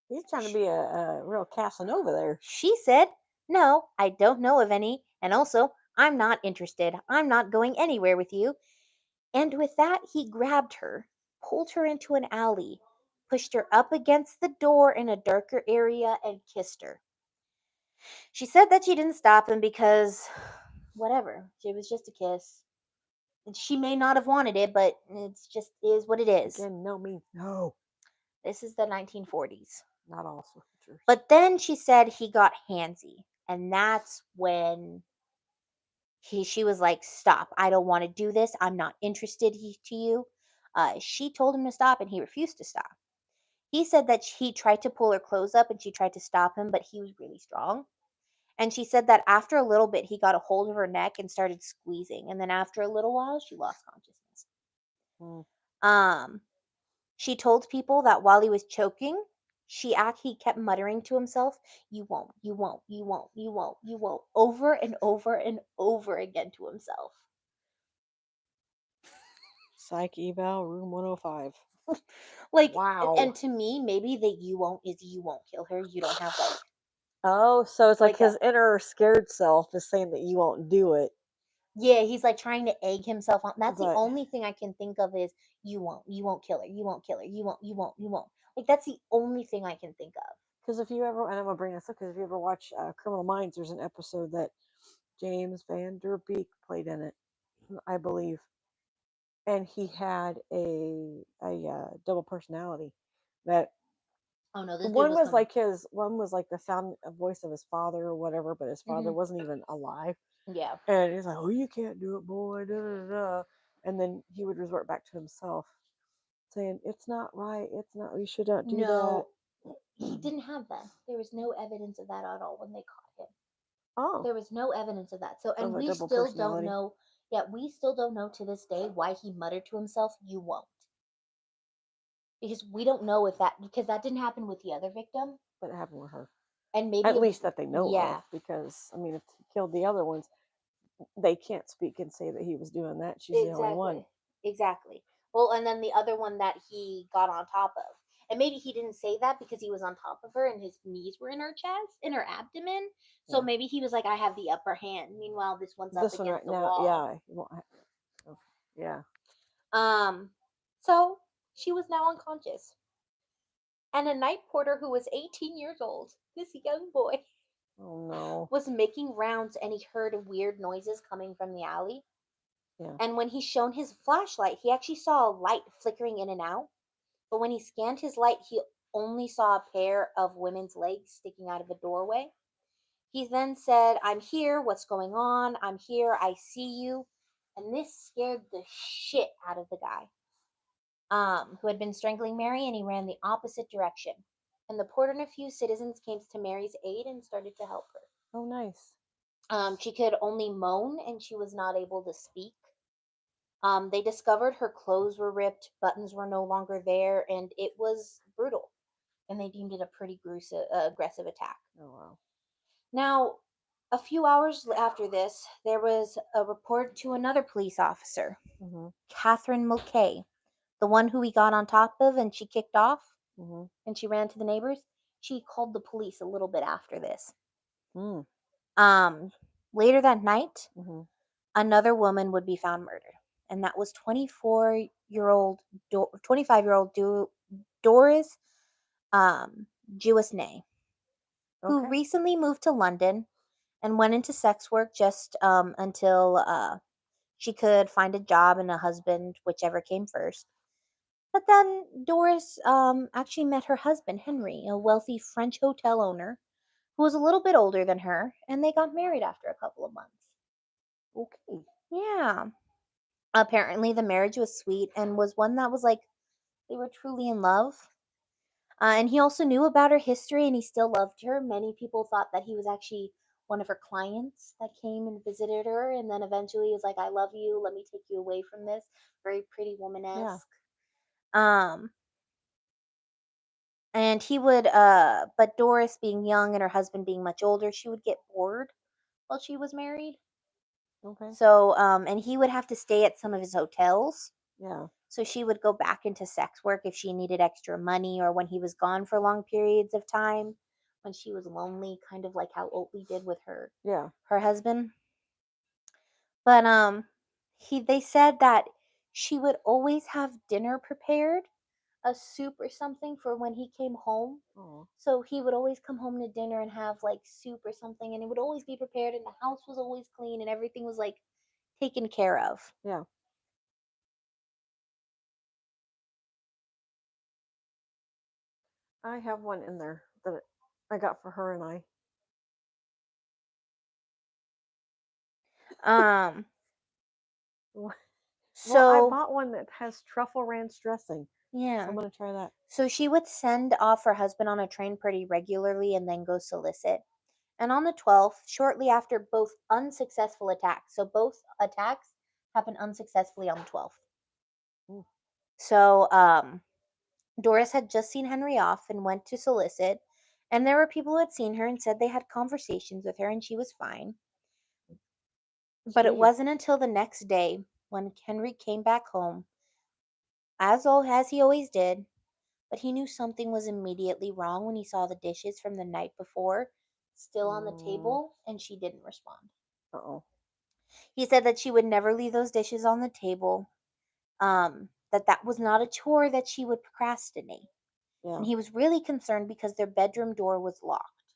He's trying to Sh- be a real Casanova there. She said, "No, I don't know of any, and also, I'm not interested. I'm not going anywhere with you." And with that, he grabbed her, pulled her into an alley, pushed her up against the door in a darker area, and kissed her. She said that she didn't stop him because, whatever, it was just a kiss. And she may not have wanted it, but it's just is what it is. Again, no means no. This is the 1940s. Not all soldiers. But then she said he got handsy, and that's when she was like, "Stop! I don't want to do this. I'm not interested to you." She told him to stop, and he refused to stop. He said that he tried to pull her clothes up, and she tried to stop him, but he was really strong. And she said that after a little bit, he got a hold of her neck and started squeezing, and then after a little while, she lost consciousness. Mm. Um, She told people that while he was choking, he kept muttering to himself, "You won't, you won't, you won't, you won't, you won't," over and over and over again to himself. Psych eval room 105. Like, Wow. and to me, maybe the "you won't" is you won't kill her. You don't have Oh, so it's like like a his inner scared self is saying that you won't do it, yeah. He's like trying to egg himself on. That's the but only thing I can think of is you won't kill her, you won't kill her, you won't. Like that's the only thing I can think of. because if you ever, and I'm gonna bring this up because if you ever watch Criminal Minds, there's an episode that James Van Der Beek played in it, I believe, and he had a double personality. That Oh no, this dude one was was coming. like his, one was like the sound a voice of his father or whatever, but his father Hmm. wasn't even alive. Yeah, And he's like, "Oh, you can't do it, boy." Da, da, da, da. And then he would resort back to himself, saying, "It's not right. It's not. You should not do that." no, he didn't have that. There was no evidence of that at all when they caught him. Oh, There was no evidence of that. So, of and a we double still don't personality. know. Yeah, we still don't know to this day why he muttered to himself, "You won't," because we don't know if that because that didn't happen with the other victim, What happened with her? and maybe At it was least that they know of, yeah, because I mean, if he killed the other ones, they can't speak and say that he was doing that. She's the only one. exactly, exactly. Well, and then the other one that he got on top of, and maybe he didn't say that because he was on top of her and his knees were in her chest, in her abdomen. So Yeah, maybe he was like, "I have the upper hand." Meanwhile, this one's up this one right against the now. wall. Yeah, okay. Yeah. Um, so she was now unconscious. And a night porter who was 18 years old, this young boy, Oh no. was making rounds and he heard weird noises coming from the alley. Yeah. And when he shone his flashlight, he actually saw a light flickering in and out. But when he scanned his light, he only saw a pair of women's legs sticking out of a doorway. He then said, "I'm here. What's going on? I'm here. I see you." And this scared the shit out of the guy, who had been strangling Mary, and he ran the opposite direction. And the porter and a few citizens came to Mary's aid and started to help her. Oh, nice. She could only moan and she was not able to speak. They discovered her clothes were ripped, buttons were no longer there, and it was brutal. And they deemed it a pretty gruesome, aggressive attack. Oh wow. Now, a few hours after this, there was a report to another police officer, Mhm. Catherine Mulcahy, the one who he got on top of and she kicked off Mhm. and she ran to the neighbors. She called the police a little bit after this. Mm. Um, Later that night, Mhm. another woman would be found murdered, and that was 24-year-old, 25-year-old Doris Jewess-Nay, who Okay. recently moved to London and went into sex work just until she could find a job and a husband, whichever came first. But then Doris actually met her husband, Henry, a wealthy French hotel owner who was a little bit older than her, and they got married after a couple of months. Okay. Yeah. Apparently, the marriage was sweet and was one that was like they were truly in love. And he also knew about her history and he still loved her. Many people thought that he was actually one of her clients that came and visited her. And then eventually he was like, I love you. Let me take you away from this. Very pretty woman Yeah. esque. Um, and he would, but Doris being young and her husband being much older, she would get bored while she was married. Okay. So, and he would have to stay at some of his hotels. Yeah. So she would go back into sex work if she needed extra money or when he was gone for long periods of time, when she was lonely, kind of like how Oatley did with Yeah. her husband. But they said that she would always have dinner prepared, a soup or something for when he came home. Oh. So he would always come home to dinner and have like soup or something and it would always be prepared and the house was always clean and everything was like taken care of. Yeah. I have one in there that I got for her and I. Um Well, I so bought one that has truffle ranch dressing, so yeah. I'm gonna try that. So she would send off her husband on a train pretty regularly and then go solicit. And on the 12th, shortly after both unsuccessful attacks, so both attacks happened unsuccessfully on the 12th. Mm. So Doris had just seen Henry off and went to solicit. And there were people who had seen her and said they had conversations with her and she was fine. But it Jeez. wasn't until the next day when Henry came back home, as he always did, but he knew something was immediately wrong when he saw the dishes from the night before still on the Mm. table and she didn't respond. Uh-oh. He said that she would never leave those dishes on the table, that was not a chore that she would procrastinate. Yeah. And he was really concerned because their bedroom door was locked.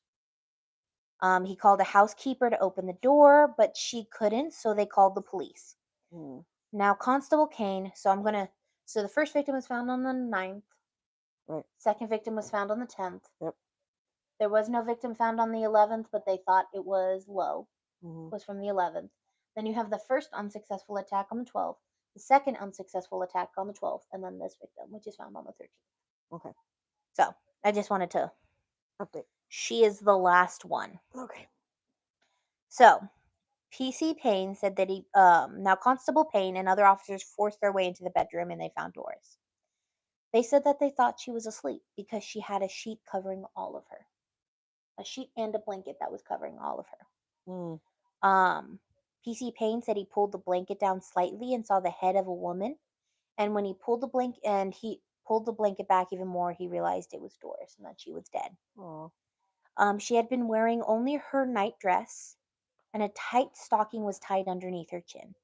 He called a housekeeper to open the door, but she couldn't, so they called the police. Mm. Now, Constable Kane, so the first victim was found on the 9th, Right. second victim was found on the 10th. Yep. There was no victim found on the 11th, but they thought it was low, Mm-hmm. was from the 11th. Then you have the first unsuccessful attack on the 12th, the second unsuccessful attack on the 12th, and then this victim, which is found on the 13th. Okay. So I just wanted to, Update. she is the last one. Okay. So PC Payne said that now Constable Payne and other officers forced their way into the bedroom and they found Doris. They said that they thought she was asleep because she had a sheet covering all of her, a sheet and a blanket that was covering all of her. Mm. Um, PC Payne said he pulled the blanket down slightly and saw the head of a woman. And when he pulled the blanket back even more, he realized it was Doris and that she was dead. Oh. She had been wearing only her nightdress, and a tight stocking was tied underneath her chin.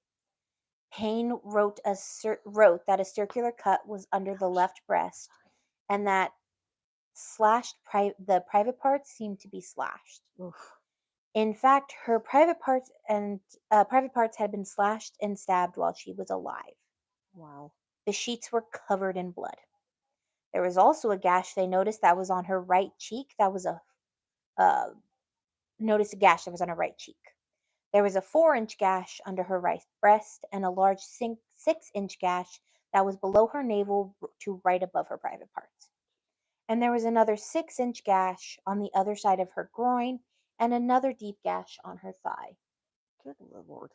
Payne wrote that a circular cut was under the left breast, and that the private parts seemed to be slashed. Oof. In fact, her private parts had been slashed and stabbed while she was alive. Wow. The sheets were covered in blood. There was also a gash they noticed that was on her right cheek. That was a uh, noticed a gash that was on her right cheek. There was a 4-inch gash under her right breast and a large 6-inch gash that was below her navel to right above her private parts. And there was another 6-inch gash on the other side of her groin and another deep gash on her thigh. Good Lord.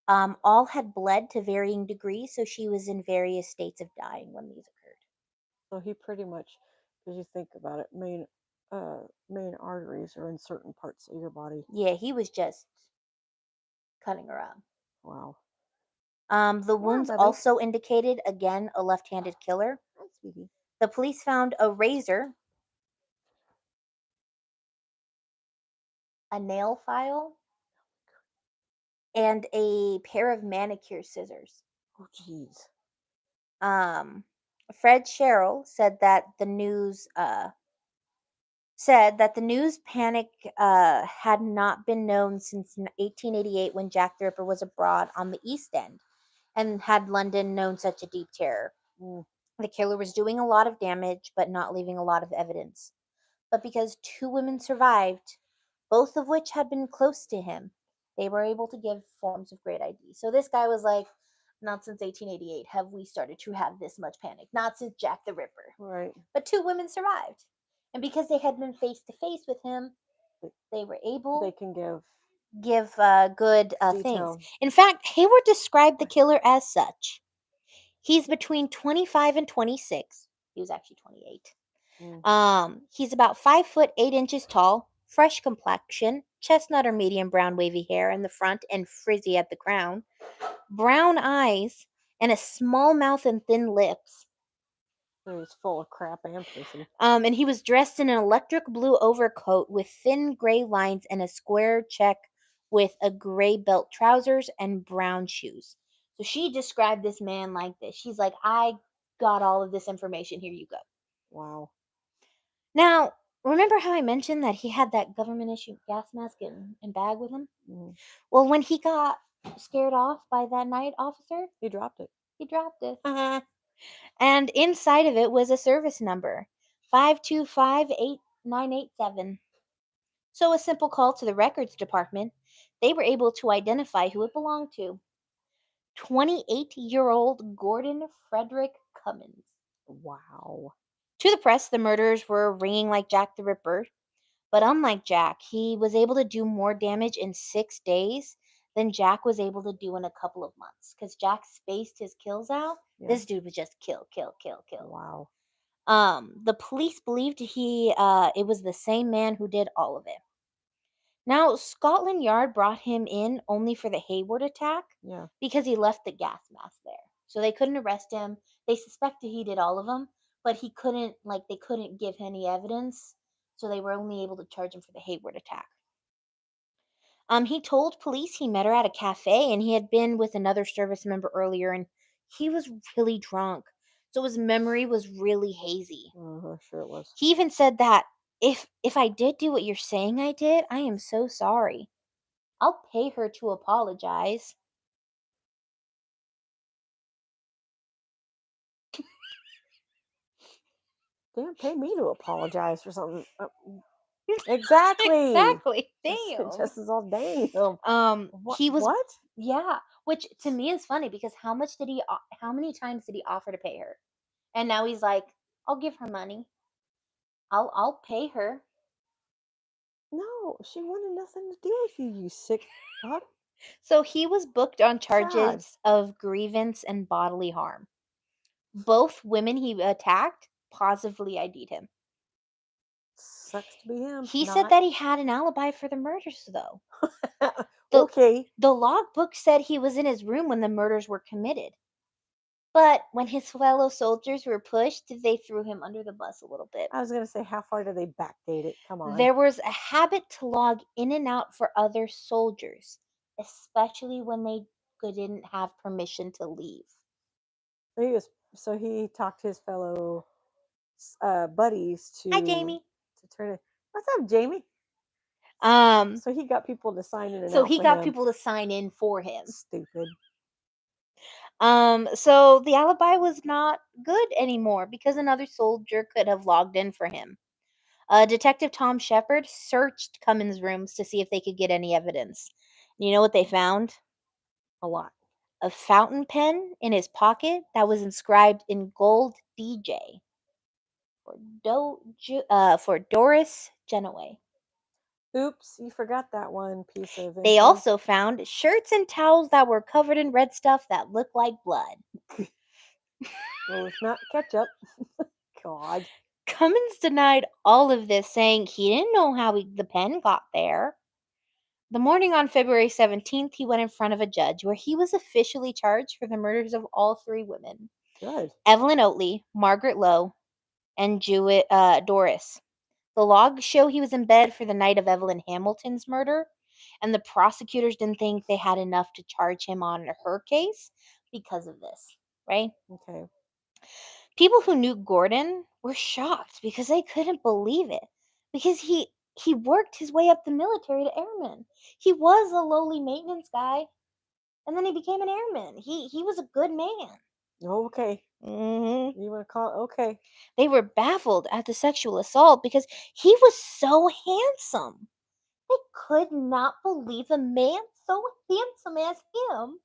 All had bled to varying degrees, so she was in various states of dying when these occurred. So he pretty much, as you think about it, main arteries are in certain parts of your body. Yeah, he was just cutting her up. Wow. The Come on, wounds Bubby. also indicated, again, a left handed killer. Hi, sweetie. The police found a razor, a nail file, and a pair of manicure scissors. Oh, jeez. Um, Fred Sherrill said that the news panic had not been known since 1888 when Jack the Ripper was abroad on the East End, and had London known such a deep terror. Mm. The killer was doing a lot of damage, but not leaving a lot of evidence. But because two women survived, both of which had been close to him, they were able to give forms of great ID. So this guy was like, not since 1888 have we started to have this much panic. Not since Jack the Ripper. Right. But two women survived. And because they had been face to face with him, they were able They can give good things. detail. In fact, Hayward described the killer as such. He's between 25 and 26. He was actually 28. Mm. He's about 5 foot 8 inches tall, fresh complexion, chestnut or medium brown wavy hair in the front and frizzy at the crown, brown eyes, and a small mouth and thin lips. He's full of crap and pussy. And he was dressed in an electric blue overcoat with thin gray lines and a square check with a gray belt trousers and brown shoes. So she described this man like this. She's like, I got all of this information. Here you go. Wow. Now, remember how I mentioned that he had that government issued gas mask and bag with him? Mm. Well, when he got scared off by that night officer, He dropped it. he dropped it. And inside of it was a service number 5258987. So, a simple call to the records department, they were able to identify who it belonged to. 28-year-old Gordon Frederick Cummins. Wow. To the press, the murderers were ringing like Jack the Ripper. But unlike Jack, he was able to do more damage in 6 days than Jack was able to do in a couple of months. Because Jack spaced his kills out. Yeah. This dude was just kill, kill, kill, kill. Wow. The police believed it was the same man who did all of it. Now, Scotland Yard brought him in only for the Hayward attack Yeah. because he left the gas mask there. So they couldn't arrest him. They suspected he did all of them, but they couldn't give any evidence. So they were only able to charge him for the Hayward attack. He told police he met her at a cafe and he had been with another service member earlier and he was really drunk. So his memory was really hazy. Sure it was. He even said that if I did do what you're saying I did, I am so sorry. I'll pay her to apologize. Damn, pay me to apologize for something. Exactly. Exactly. Just, Damn. just as all dang. What? He was What? yeah, which to me is funny because how many times did he offer to pay her? And now he's like, I'll give her money. I'll pay her. No, she wanted nothing to do with you, you sick fuck. So he was booked on God. charges of grievance and bodily harm. Both women he attacked positively ID'd him. Sucks to be him. He said Not. that he had an alibi for the murders, though. The, Okay. the logbook said he was in his room when the murders were committed. But when his fellow soldiers were pushed, they threw him under the bus a little bit. I was gonna say, how far do they backdate it? Come on. There was a habit to log in and out for other soldiers, especially when they didn't have permission to leave. So he talked to his fellow buddies Hi, Jamie. to turn it. What's up, Jamie? Um, So he got people to sign in and so out he for got him. people to sign in for him. Stupid. So the alibi was not good anymore because another soldier could have logged in for him. Detective Tom Shepard searched Cummins' rooms to see if they could get any evidence. You know what they found? A lot. A fountain pen in his pocket that was inscribed in gold DJ for Doris Genoway. Oops, you forgot that one piece of info. They also found shirts and towels that were covered in red stuff that looked like blood. Well, if not ketchup. God. Cummins denied all of this, saying he didn't know how the pen got there. The morning on February 17th, he went in front of a judge where he was officially charged for the murders of all three women: Good. Evelyn Oatley, Margaret Lowe, and Doris. The logs show he was in bed for the night of Evelyn Hamilton's murder, and the prosecutors didn't think they had enough to charge him on her case because of this, right? Okay. People who knew Gordon were shocked because they couldn't believe it. Because he worked his way up the military to airman. He was a lowly maintenance guy, and then he became an airman. He was a good man. Okay. Hmm. You want to call it? Okay. They were baffled at the sexual assault because he was so handsome. They could not believe a man so handsome as him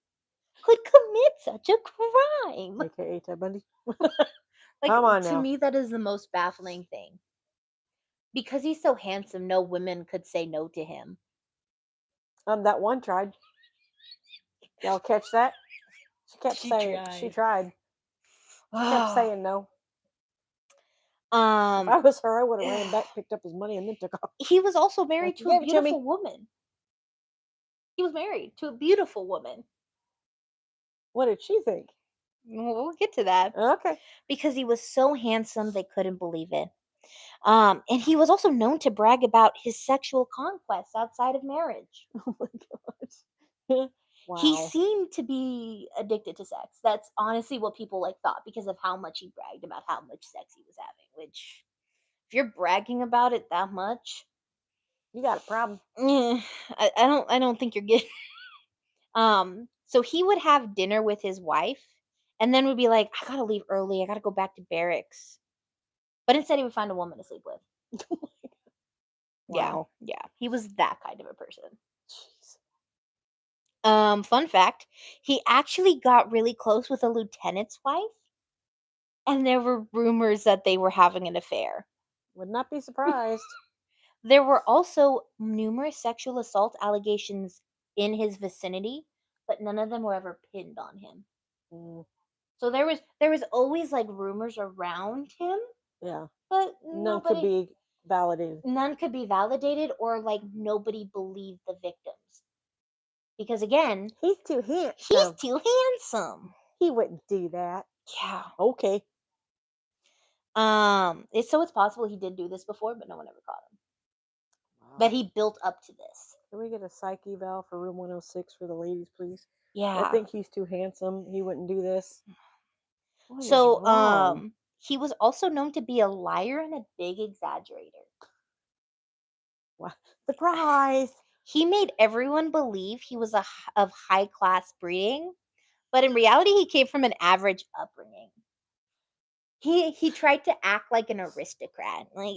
could commit such a crime. AKA Ted Bundy. Like, Come on to now. me, that is the most baffling thing. Because he's so handsome, no women could say no to him. That one tried. Y'all catch that? She kept She saying she tried. tried. She kept Ah. saying no. If Um, I was her, I would have ran back, picked up his money, and then took off. he was also married Like you to a gave it to me. beautiful woman. He was married to a beautiful woman. What did she think? We'll get to that. Okay. Because he was so handsome, they couldn't believe it. And he was also known to brag about his sexual conquests outside of marriage. Oh my god. He Wow. seemed to be addicted to sex. That's honestly what people like thought because of how much he bragged about how much sex he was having. Which, if you're bragging about it that much, You got a problem. I don't think you're good. So he would have dinner with his wife, and then would be like, "I gotta leave early. I gotta go back to barracks." But instead, he would find a woman to sleep with. Yeah, Wow. yeah, he was that kind of a person. Jeez. Fun fact, he actually got really close with a lieutenant's wife, and there were rumors that they were having an affair. Would not be surprised. There were also numerous sexual assault allegations in his vicinity, but none of them were ever pinned on him. Mm, So there was always like rumors around him, yeah. but None could nobody be validated. none could be validated or like nobody believed the victims. Because again, He's too he's handsome. too handsome. He wouldn't do that. Yeah. Okay. It's possible he did do this before, but no one ever caught him. But Wow. he built up to this. Can we get a psych eval for room 106 for the ladies, please? I Yeah. think he's too handsome. He wouldn't do this. What is So, wrong? he was also known to be a liar and a big exaggerator. What? Surprise! He made everyone believe he was of high class breeding, but in reality, he came from an average upbringing. He tried to act like an aristocrat. Like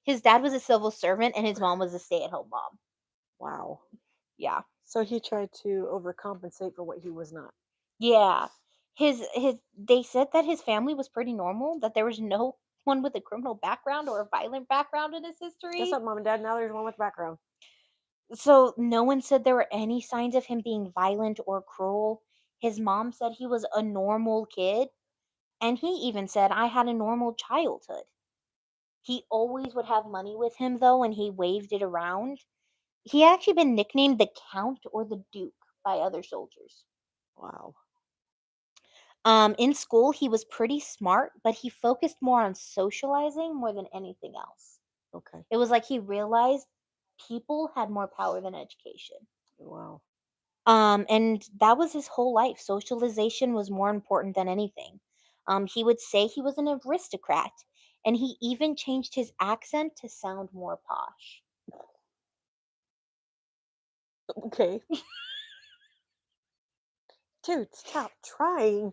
his dad was a civil servant and his mom was a stay at home mom. Wow. Yeah. So he tried to overcompensate for what he was not. Yeah. His they said that his family was pretty normal, that there was no one with a criminal background or a violent background in his Guess history. what, mom and dad? Now there's one with background. So no one said there were any signs of him being violent or cruel. His mom said he was a normal kid, and he even said I had a normal childhood. He always would have money with him though, and he waved it around. He had actually been nicknamed the Count or the Duke by other soldiers. Wow. In school, he was pretty smart, but he focused more on socializing more than anything else. Okay. It was like he realized people had more power than education. Wow. And that was his whole life. Socialization was more important than anything. He would say he was an aristocrat, and he even changed his accent to sound more posh. Okay. Dude, stop trying.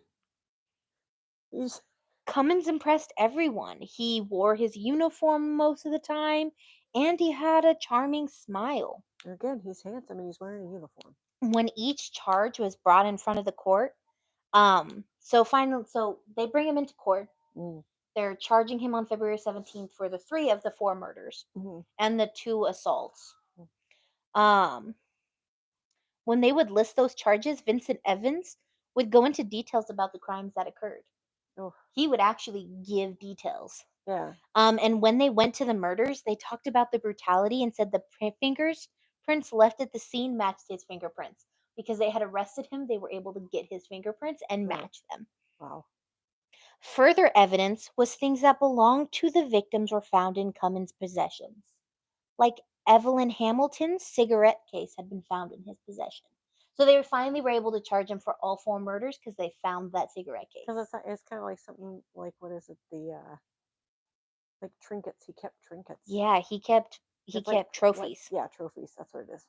He's, Cummins impressed everyone. He wore his uniform most of the time, and he had a charming smile. again, he's handsome and he's wearing a uniform. When each charge was brought in front of the court, so they bring him into court. Mm. They're charging him on February 17th for the 3 of the 4 murders Mm-hmm. and the 2 assaults. Um, when they would list those charges, Vincent Evans would go into details about the crimes that occurred. Oh, He would actually give details. yeah. And when they went to the murders, they talked about the brutality and said the fingers prints left at the scene matched his fingerprints. Because they had arrested him, they were able to get his fingerprints and Right. match them. Wow. Further evidence was things that belonged to the victims were found in Cummins' possessions. Like Evelyn Hamilton's cigarette case had been found in his possession. So they finally were able to charge him for all 4 murders because they found that cigarette case. Because it's kind of like something like, what is it? The like trinkets. He kept trinkets. Yeah, he kept It's like trophies. yeah, trophies. That's what it is.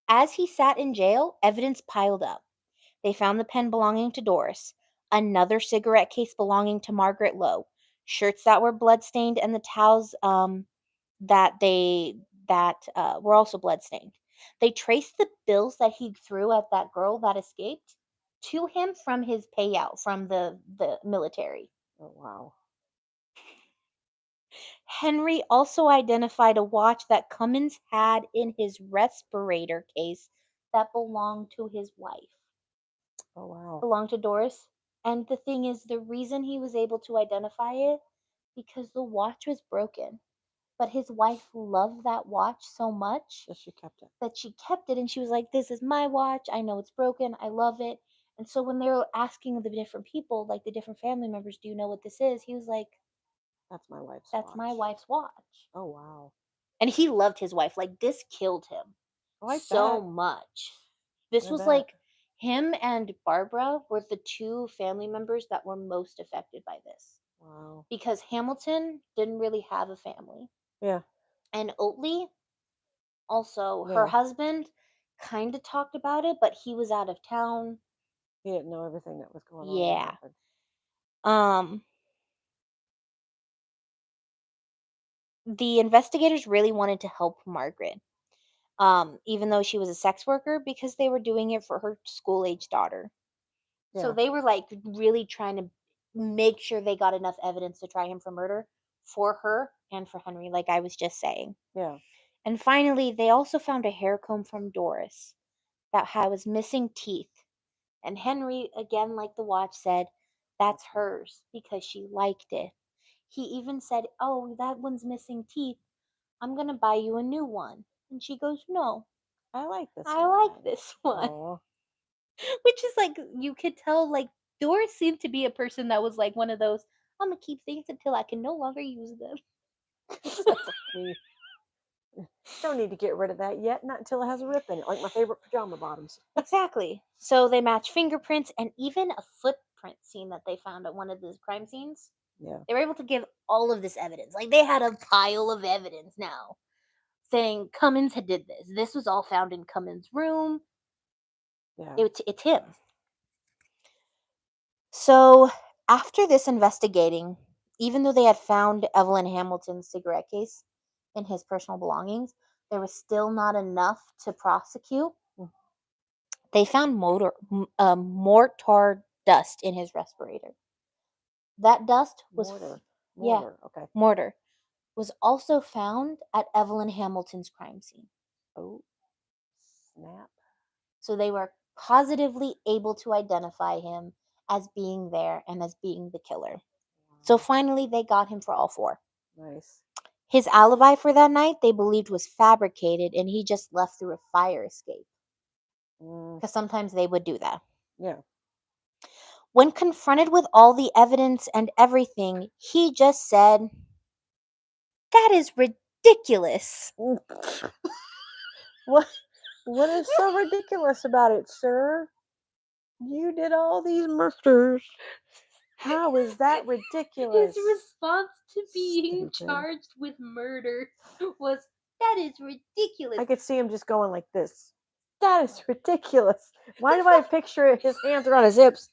As he sat in jail, evidence piled up. They found the pen belonging to Doris, another cigarette case belonging to Margaret Lowe, shirts that were bloodstained, and the towels that they that were also bloodstained. They traced the bills that he threw at that girl that escaped to him from his payout from the military. Oh wow. Henry also identified a watch that Cummins had in his respirator case that belonged to his wife, Oh wow. belonged to Doris. And the thing is, the reason he was able to identify it because the watch was broken. But his wife loved that watch so much Yes, she kept it. that she kept it and she was like, "This is my watch. I know it's broken. I love it." And so when they were asking the different people, like the different family members, "Do you know what this is?" He was like, That's my wife's "That's my watch. wife's watch." Oh wow. And he loved his wife. Like this killed him Oh, I so bet. much. This I was bet. like him and Barbara were the two family members that were most affected by this Wow. because Hamilton didn't really have a family. Yeah. And Oatley, also her Yeah. husband, kind of talked about it, but he was out of town. He didn't know everything that was going on that Yeah. happened. Um the investigators really wanted to help Margaret. Even though she was a sex worker because they were doing it for her school-age daughter. So Yeah. they were like really trying to make sure they got enough evidence to try him for murder for her and for Henry, like I was just saying. Yeah. And finally, they also found a hair comb from Doris that was missing teeth. And Henry, again, like the watch said, that's hers because she liked it. He even said, "Oh, that one's missing teeth. I'm going to buy you a new one." And she goes, "No, I like this I like one. this one." Oh. Which is like, you could tell, like, Doris seemed to be a person that was like one of those, "I'm going to keep things until I can no longer use them." Sounds like me. Don't need to get rid of that yet. Not until it has a rip in it, like my favorite pajama bottoms. Exactly. So they match fingerprints and even a footprint scene that they found at one of the crime scenes. Yeah. They were able to give all of this evidence. Like they had a pile of evidence now saying Cummins had did this. This was all found in Cummins' room. Yeah. It's him. So after this investigating, even though they had found Evelyn Hamilton's cigarette case in his personal belongings, there was still not enough to prosecute. Mm. They found mortar dust in his respirator. That dust was, Mortar. yeah, Mortar. Okay. mortar, was also found at Evelyn Hamilton's crime scene. Oh, snap. So they were positively able to identify him as being there and as being the killer. So Wow. finally, they got him for all four. Nice. His alibi for that night they believed was fabricated and he just left through a fire escape. Mm. Because sometimes they would do that. Yeah. When confronted with all the evidence and everything, he just said, "That is ridiculous." What? What is so ridiculous about it, sir? You did all these murders. How is that His ridiculous? response to being Stupid. charged with murder was, "That is ridiculous." I could see him just going like this. That is ridiculous. Why The do I fact, picture his hands are on his hips?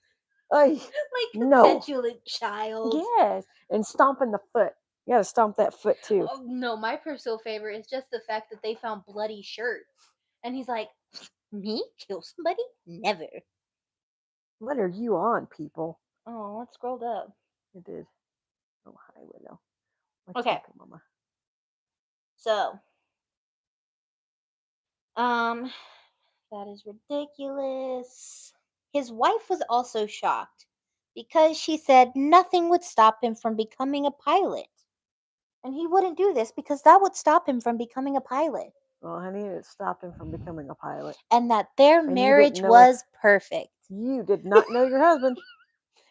Ay, like a no. petulant child. Yes. And stomping the foot. You gotta stomp that foot too. Oh no, my personal favorite is just the fact that they found bloody shirts. And he's like, "Me? Kill somebody? Never." What are you on, people? Oh, let's scroll up. It did. Oh, hi, Willow. What's Okay, up, Mama? so, um, that is ridiculous. His wife was also shocked because she said nothing would stop him from becoming a pilot. And he wouldn't do this because that would stop him from becoming a pilot. Well, honey, it stopped him from becoming a pilot. And that their And you didn't marriage know it. was perfect. You did not know your husband.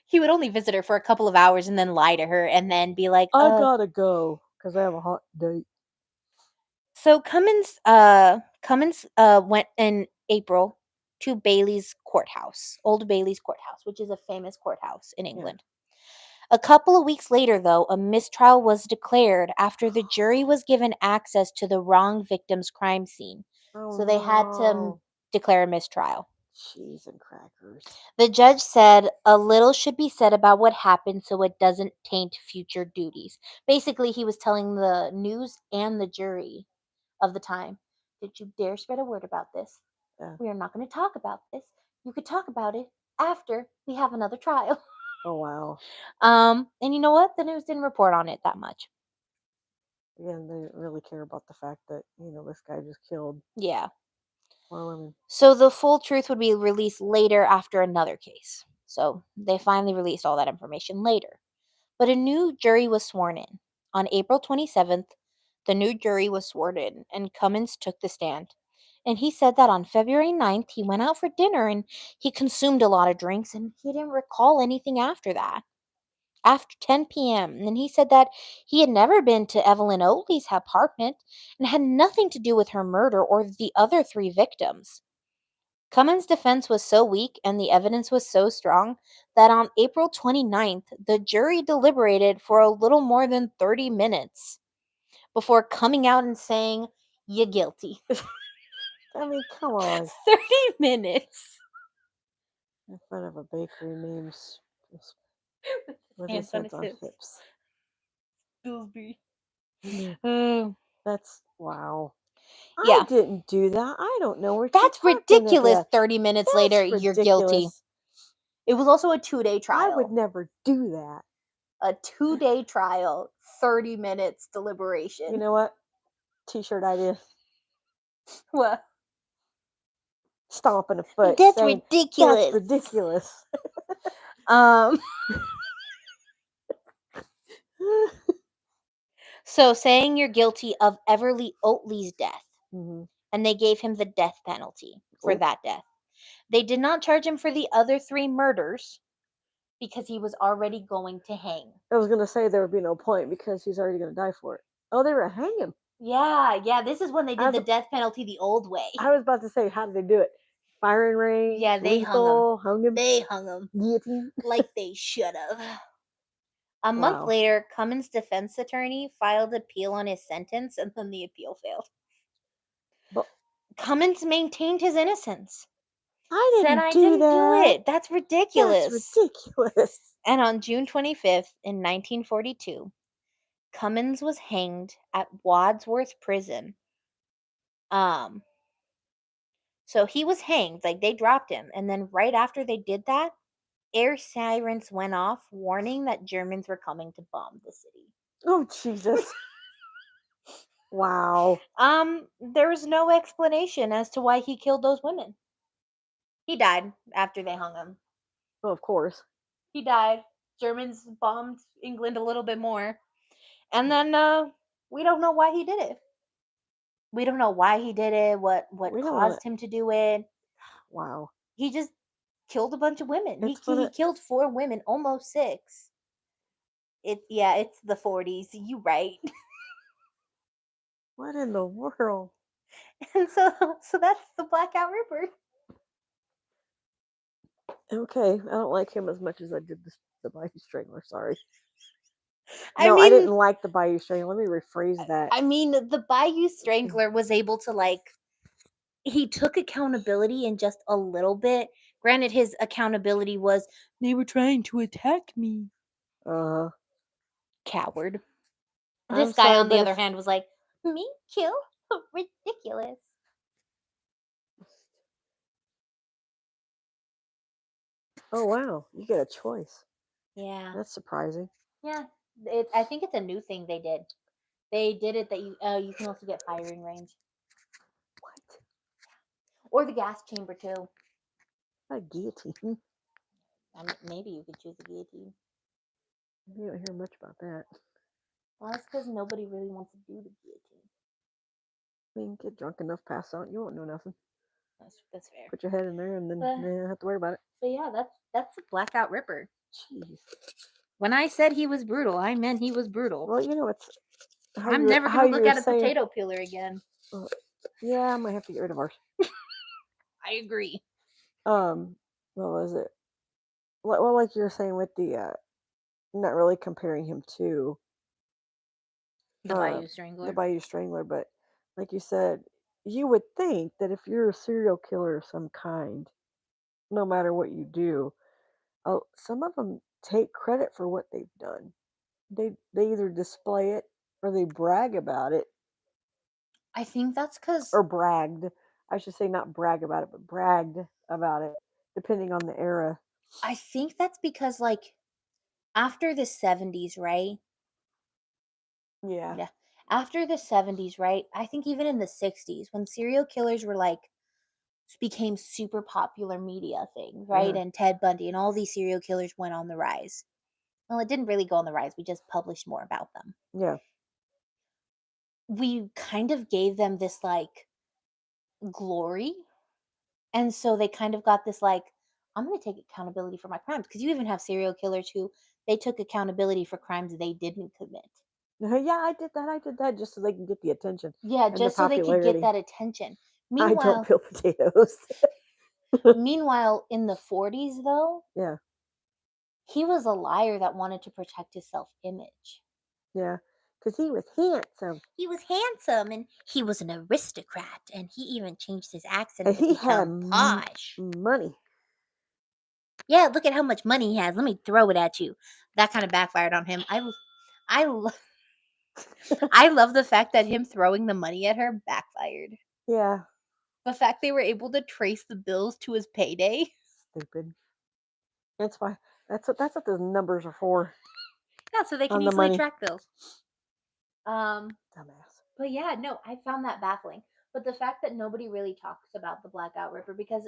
He would only visit her for a couple of hours and then lie to her and then be like, I gotta go because I have a hot date. So Cummins went in April to Bailey's courthouse, Old Bailey's courthouse, which is a famous courthouse in Yeah. England. A couple of weeks later, though, a mistrial was declared after the jury was given access to the wrong victim's crime scene. Oh So they had to no. declare a mistrial. Cheese and crackers. The judge said a little should be said about what happened so it doesn't taint future duties. Basically, he was telling the news and the jury of the time, did you dare spread a word about this? Yeah. We are not going to talk about this. You could talk about it after we have another trial. Oh wow. And you know what? The news didn't report on it that much. Again, they didn't really care about the fact that this guy just killed Yeah. 4 women. So the full truth would be released later after another case. So they finally released all that information later. But a new jury was sworn in. On April 27th, the new jury was sworn in, and Cummins took the stand. And he said that on February 9th, he went out for dinner and he consumed a lot of drinks and he didn't recall anything after that, after 10 p.m. And he said that he had never been to Evelyn Oatley's apartment and had nothing to do with her murder or the other three victims. Cummins' defense was so weak and the evidence was so strong that on April 29th, the jury deliberated for a little more than 30 minutes before coming out and saying, "You're guilty." I mean, come on. 30 minutes. In front of a bakery named with his Hands on hands his on hips. hips. Dillsbury. Mm, Oh, That's wow. I yeah. didn't do that. I don't know what you're That's talking ridiculous. about. 30 minutes That's later, you're guilty. ridiculous. It was also a 2-day I would trial. never do that. A 2-day trial, 30 minutes You deliberation. know what? T-shirt idea. What? Stomping a foot That's saying, that's ridiculous. ridiculous. Um, so saying you're guilty of Everly Oatley's death, hmm and they gave him the death penalty for Oh, that death. They did not charge him for the other 3 murders because he was already going to hang. I was going to say there would be no point because he's already going to die for it. Oh, they were going to hang him. Yeah, this is when they I did the was, death penalty the old way. I was about to say, how did they do it? Firing range, Yeah, they hung him. lethal, hung him, They hung him guillotine. like they should have. A month Wow. later, Cummins' defense attorney filed appeal on his sentence, and then the appeal failed. But Cummins maintained his innocence. I Said didn't I do didn't do that. it. That's That's ridiculous. ridiculous. And on June 25th in 1942, Cummins was hanged at Wadsworth Prison. Um so he was hanged, like they dropped him, and then right after they did that, air sirens went off warning that Germans were coming to bomb the city. Oh, Jesus. Wow. There was no explanation as to why he killed those women. He died after they hung him. Well, of course. He died. Germans bombed England a little bit more. And then we don't know why he did it. We don't know why he did it, what We don't want caused to. him to do it. Wow. He just killed a bunch of women. He It's going he to. killed 4 women, almost 6. It's the 40s. You right. What in the world? And so that's the Blackout Ripper. Okay. I don't like him as much as I did the Bayou Strangler. Sorry. I No, I didn't mean, like the Bayou Strangler. Let me rephrase that. the Bayou Strangler was able to he took accountability in just a little bit. Granted, his accountability was they were trying to attack me. Uh, Coward. I'm This guy, sorry, on the but other if. hand, was like, me kill? Ridiculous. Oh, wow. You get a choice. Yeah. That's surprising. Yeah. I think it's a new thing they did. They did it that you can also get firing range. What? Or the gas chamber too. A guillotine. Maybe you could choose a guillotine. You don't hear much about that. Well, that's because nobody really wants to do the guillotine. I mean, get drunk enough, pass out, you won't know nothing. That's fair. Put your head in there, and then But, you don't have to worry about it. but yeah, that's a Blackout Ripper. Jeez. When I said he was brutal, I meant he was brutal. Well, it's I'm never how gonna you look were at a saying. potato peeler again. Yeah, I might have to get rid of ours. I agree. Um, what was it? Well, like you were saying with the not really comparing him to The uh Bayou the Strangler. Bayou Strangler, but like you said, you would think that if you're a serial killer of some kind, no matter what you do. Oh, some of them take credit for what they've done. They either display it or they brag about it I think that's because or bragged. I should say not brag about it, but bragged about it, depending on the era. I think that's because like after the 70s, right? Yeah. Yeah. After the 70s, right? I think even in the 60s when serial killers were like became super popular media things, right? Uh-huh. And Ted Bundy and all these serial killers went on the rise. Well, it didn't really go on the rise. We just published more about them. Yeah. We kind of gave them this like glory. And so they kind of got this like, I'm going to take accountability for my crimes. Because you even have serial killers who they took accountability for crimes they didn't commit. Yeah, I did that. I did that just so they can get the attention Yeah, and the just so they could get popularity. that attention. I don't Meanwhile, peel potatoes. meanwhile, in the 40s, though, Yeah. he was a liar that wanted to protect his self image. Yeah. Because he was handsome He was handsome and he was an aristocrat, and he even changed his accent and to he had become posh. money. Yeah, look at how much money he has. Let me throw it at you. That kind of backfired on him. I, lo- I love the fact that him throwing the money at her backfired. Yeah. The fact they were able to trace the bills to his payday. Stupid. That's why. That's what those numbers are for. Yeah, so they can On the easily money. track bills. Um, Dumbass. but yeah, no, I found that baffling. But the fact that nobody really talks about the Blackout Ripper, because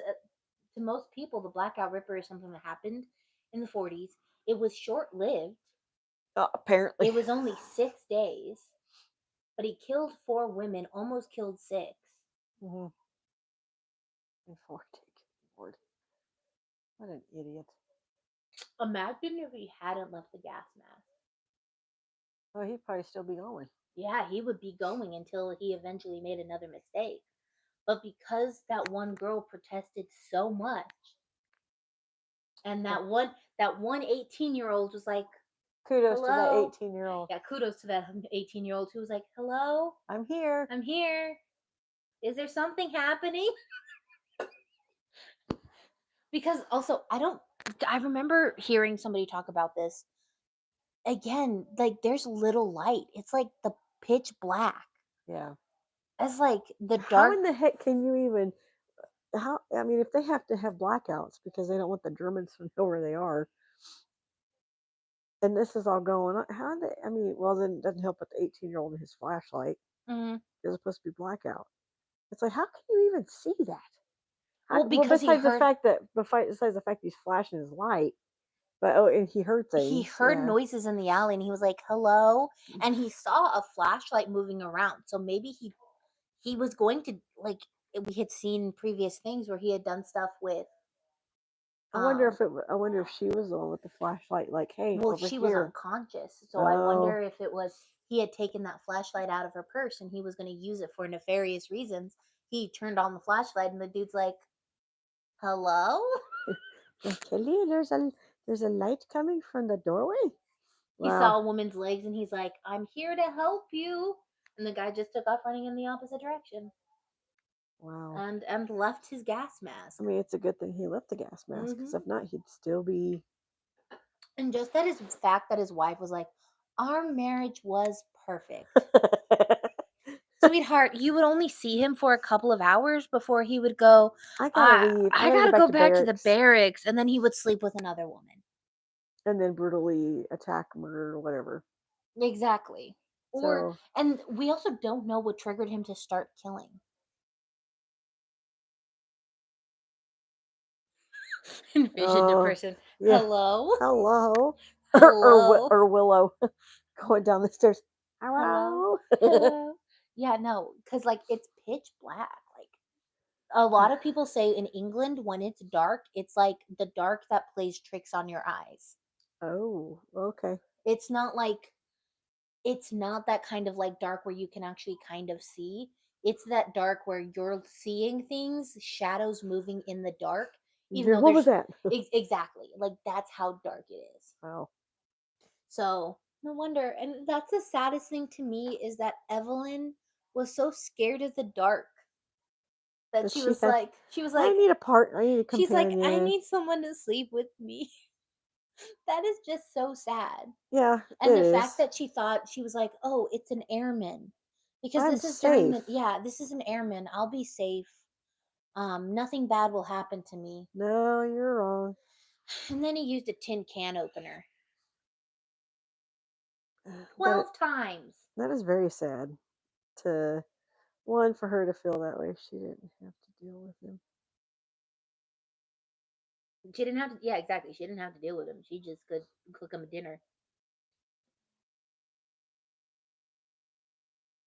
to most people, the Blackout Ripper is something that happened in the 40s. It was short lived. Apparently. It was only 6 days, but he killed 4 women, almost killed 6. Mm-hmm. And 40. Lord. What an idiot. Imagine if he hadn't left the gas mask. Oh, he'd probably still be going. Yeah, he would be going until he eventually made another mistake. But because that one girl protested so much, and Well, that one 18-year-old was like, kudos to that "Hello." 18-year-old. Yeah, kudos to that 18-year-old who was like, "Hello, I'm here. I'm here. Is there something happening?" Because also, I remember hearing somebody talk about this again, like there's little light. It's like the pitch black. Yeah. It's like the How dark. in the heck can you even? How? I mean, if they have to have blackouts because they don't want the Germans to know where they are, and this is all going on, how they? I mean, well, then it doesn't help with the 18-year-old and his flashlight. Mhm. It's supposed to be blackout. It's like, how can you even see that? Well, Well, because besides the fact that besides the fact he's flashing his light, but oh, and he heard he things. heard Yeah. noises in the alley and he was like, "Hello," and he saw a flashlight moving around. So maybe he was going to like we had seen previous things where he had done stuff with I wonder um if I wonder if she was the one with the flashlight. Like, hey, well, over she was here. unconscious. So I Oh, wonder if it was he had taken that flashlight out of her purse and he was going to use it for nefarious reasons. He turned on the flashlight and the dude's like, "Hello?" I tell you, there's a light coming from the doorway. He Wow, saw a woman's legs and he's like, "I'm here to help you." And the guy just took off running in the opposite direction wow. and left his gas I mask. mean, it's a good thing he left the gas mask, because Hmm. if not, he'd still be. And just that his fact that his wife was like, "Our marriage was perfect." Sweetheart, you would only see him for a couple of hours before he would go, I gotta leave. I I gotta go gotta back go to back to the barracks, barracks. And then he would sleep with another woman. and then brutally attack, murder, whatever. Exactly. Or, So, and we also don't know what triggered him to start killing. Envisioned a oh person. yeah, Hello? hello, Hello? or Willow going down the stairs. Hello? Hello. Hello? Yeah, no, because like it's pitch black. Like a lot of people say in England, when it's dark, it's like the dark that plays tricks on your eyes. Oh, okay. It's not like it's not that kind of like dark where you can actually kind of see. It's that dark where you're seeing things, shadows moving in the dark, even though What was there's that? exactly like that's how dark it is. Wow. So no wonder. And that's the saddest thing to me is that Evelyn was so scared of the dark. that Does she have? she was I like need a partner. I need a she's like, I companion. need someone to sleep with me. That is just so sad. Yeah, And it the fact is. that she thought she was like, "Oh, it's an airman." Because I'm this is during the safe. yeah, this is an airman. I'll be safe. Nothing bad will happen to me. No, you're wrong. And then he used a tin can opener That 12 times. that is very sad. To one for her to feel that way, she didn't have to deal with him. She didn't have to yeah, exactly. She didn't have to deal with him. She just could cook him a dinner.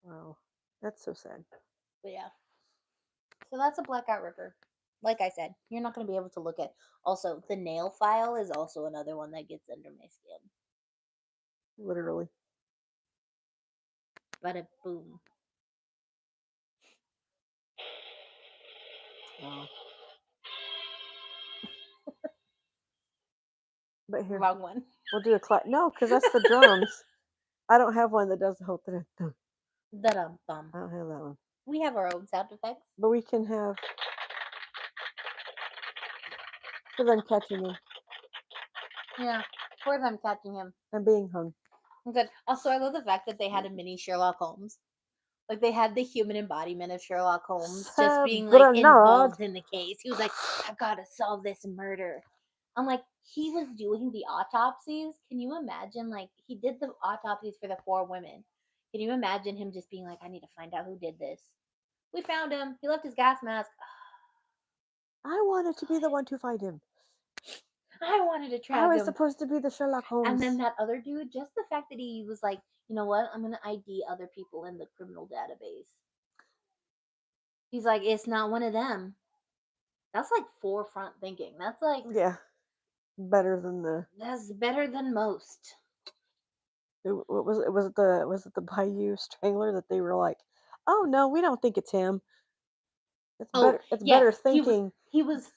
Wow, that's so sad. But yeah. So that's a Blackout Ripper. Like I said, you're not going to be able to look at. Also, the nail file is also another one that gets under my skin. Literally. Bada boom. Wow. But here, Wrong one. we'll do a clap. No, because that's the drums. I don't have one that does the whole thing. Da dum bum. I don't have that one. We have our own sound effects. But we can have for them catching him Yeah, for them catching him. and being hung. Good. Also, I love the fact that they had a mini Sherlock Holmes. Like they had the human embodiment of Sherlock Holmes just being like Grenade. involved in the case. He was like, I've got to solve this murder. I'm like, he was doing the autopsies. Can you imagine? Like, he did the autopsies for the 4 women. Can you imagine him just being like, I need to find out who did this? We found him. He left his gas mask. I wanted to be the one to find him. I wanted to I trap was him. supposed to be the Sherlock And then Holmes. that other dude, just the fact that he was like, you know what? I'm going to ID other people in the criminal database. He's like, it's not one of them. That's like forefront thinking. Yeah, better than the. That's better than most. What was it? Was it the Bayou Strangler that they were like, oh no, we don't think it's him. It's Oh better. It's yeah, better thinking. he was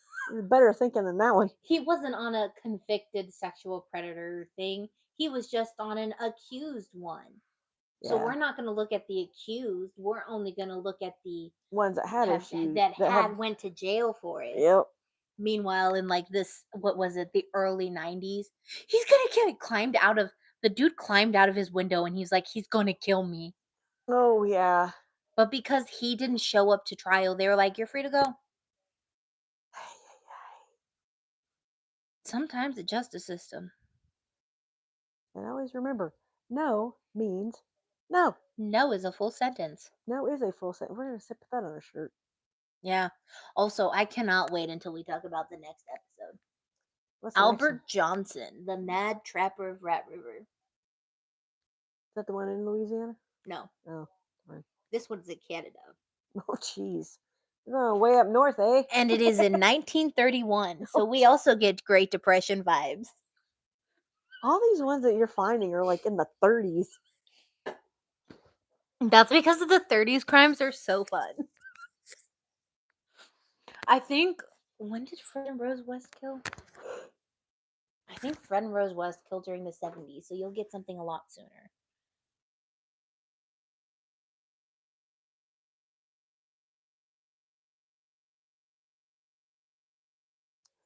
Better thinking than that one. he wasn't on a convicted sexual predator thing. He was just on an accused one. So Yeah, we're not going to look at the accused. We're only going to look at the ones that had have issues that that had. had went to jail for it. Yep. Meanwhile, in like this, what was it, the early 90s, he's gonna kill. Climbed out of the dude climbed out of his window and he's like, he's gonna kill me. Oh yeah. But because he didn't show up to trial, they were like, you're free to go. Sometimes the justice system. And always remember, no means no. No is a full sentence. No is a full sentence. We're gonna put that on a shirt. Yeah. Also, I cannot wait until we talk about the next episode. What's the next one? Albert Johnson, the Mad Trapper of Rat River. Is that the one in Louisiana? No, Oh, fine. this one's in Canada. Oh, jeez. You're going way up north, eh? And it is in 1931. So Oh, we also get Great Depression vibes. all these ones that you're finding are like in the 30s. That's because of the 30s crimes are so fun. I think when did Fred and Rose West kill? I think Fred and Rose West killed during the 70s, so you'll get something a lot sooner.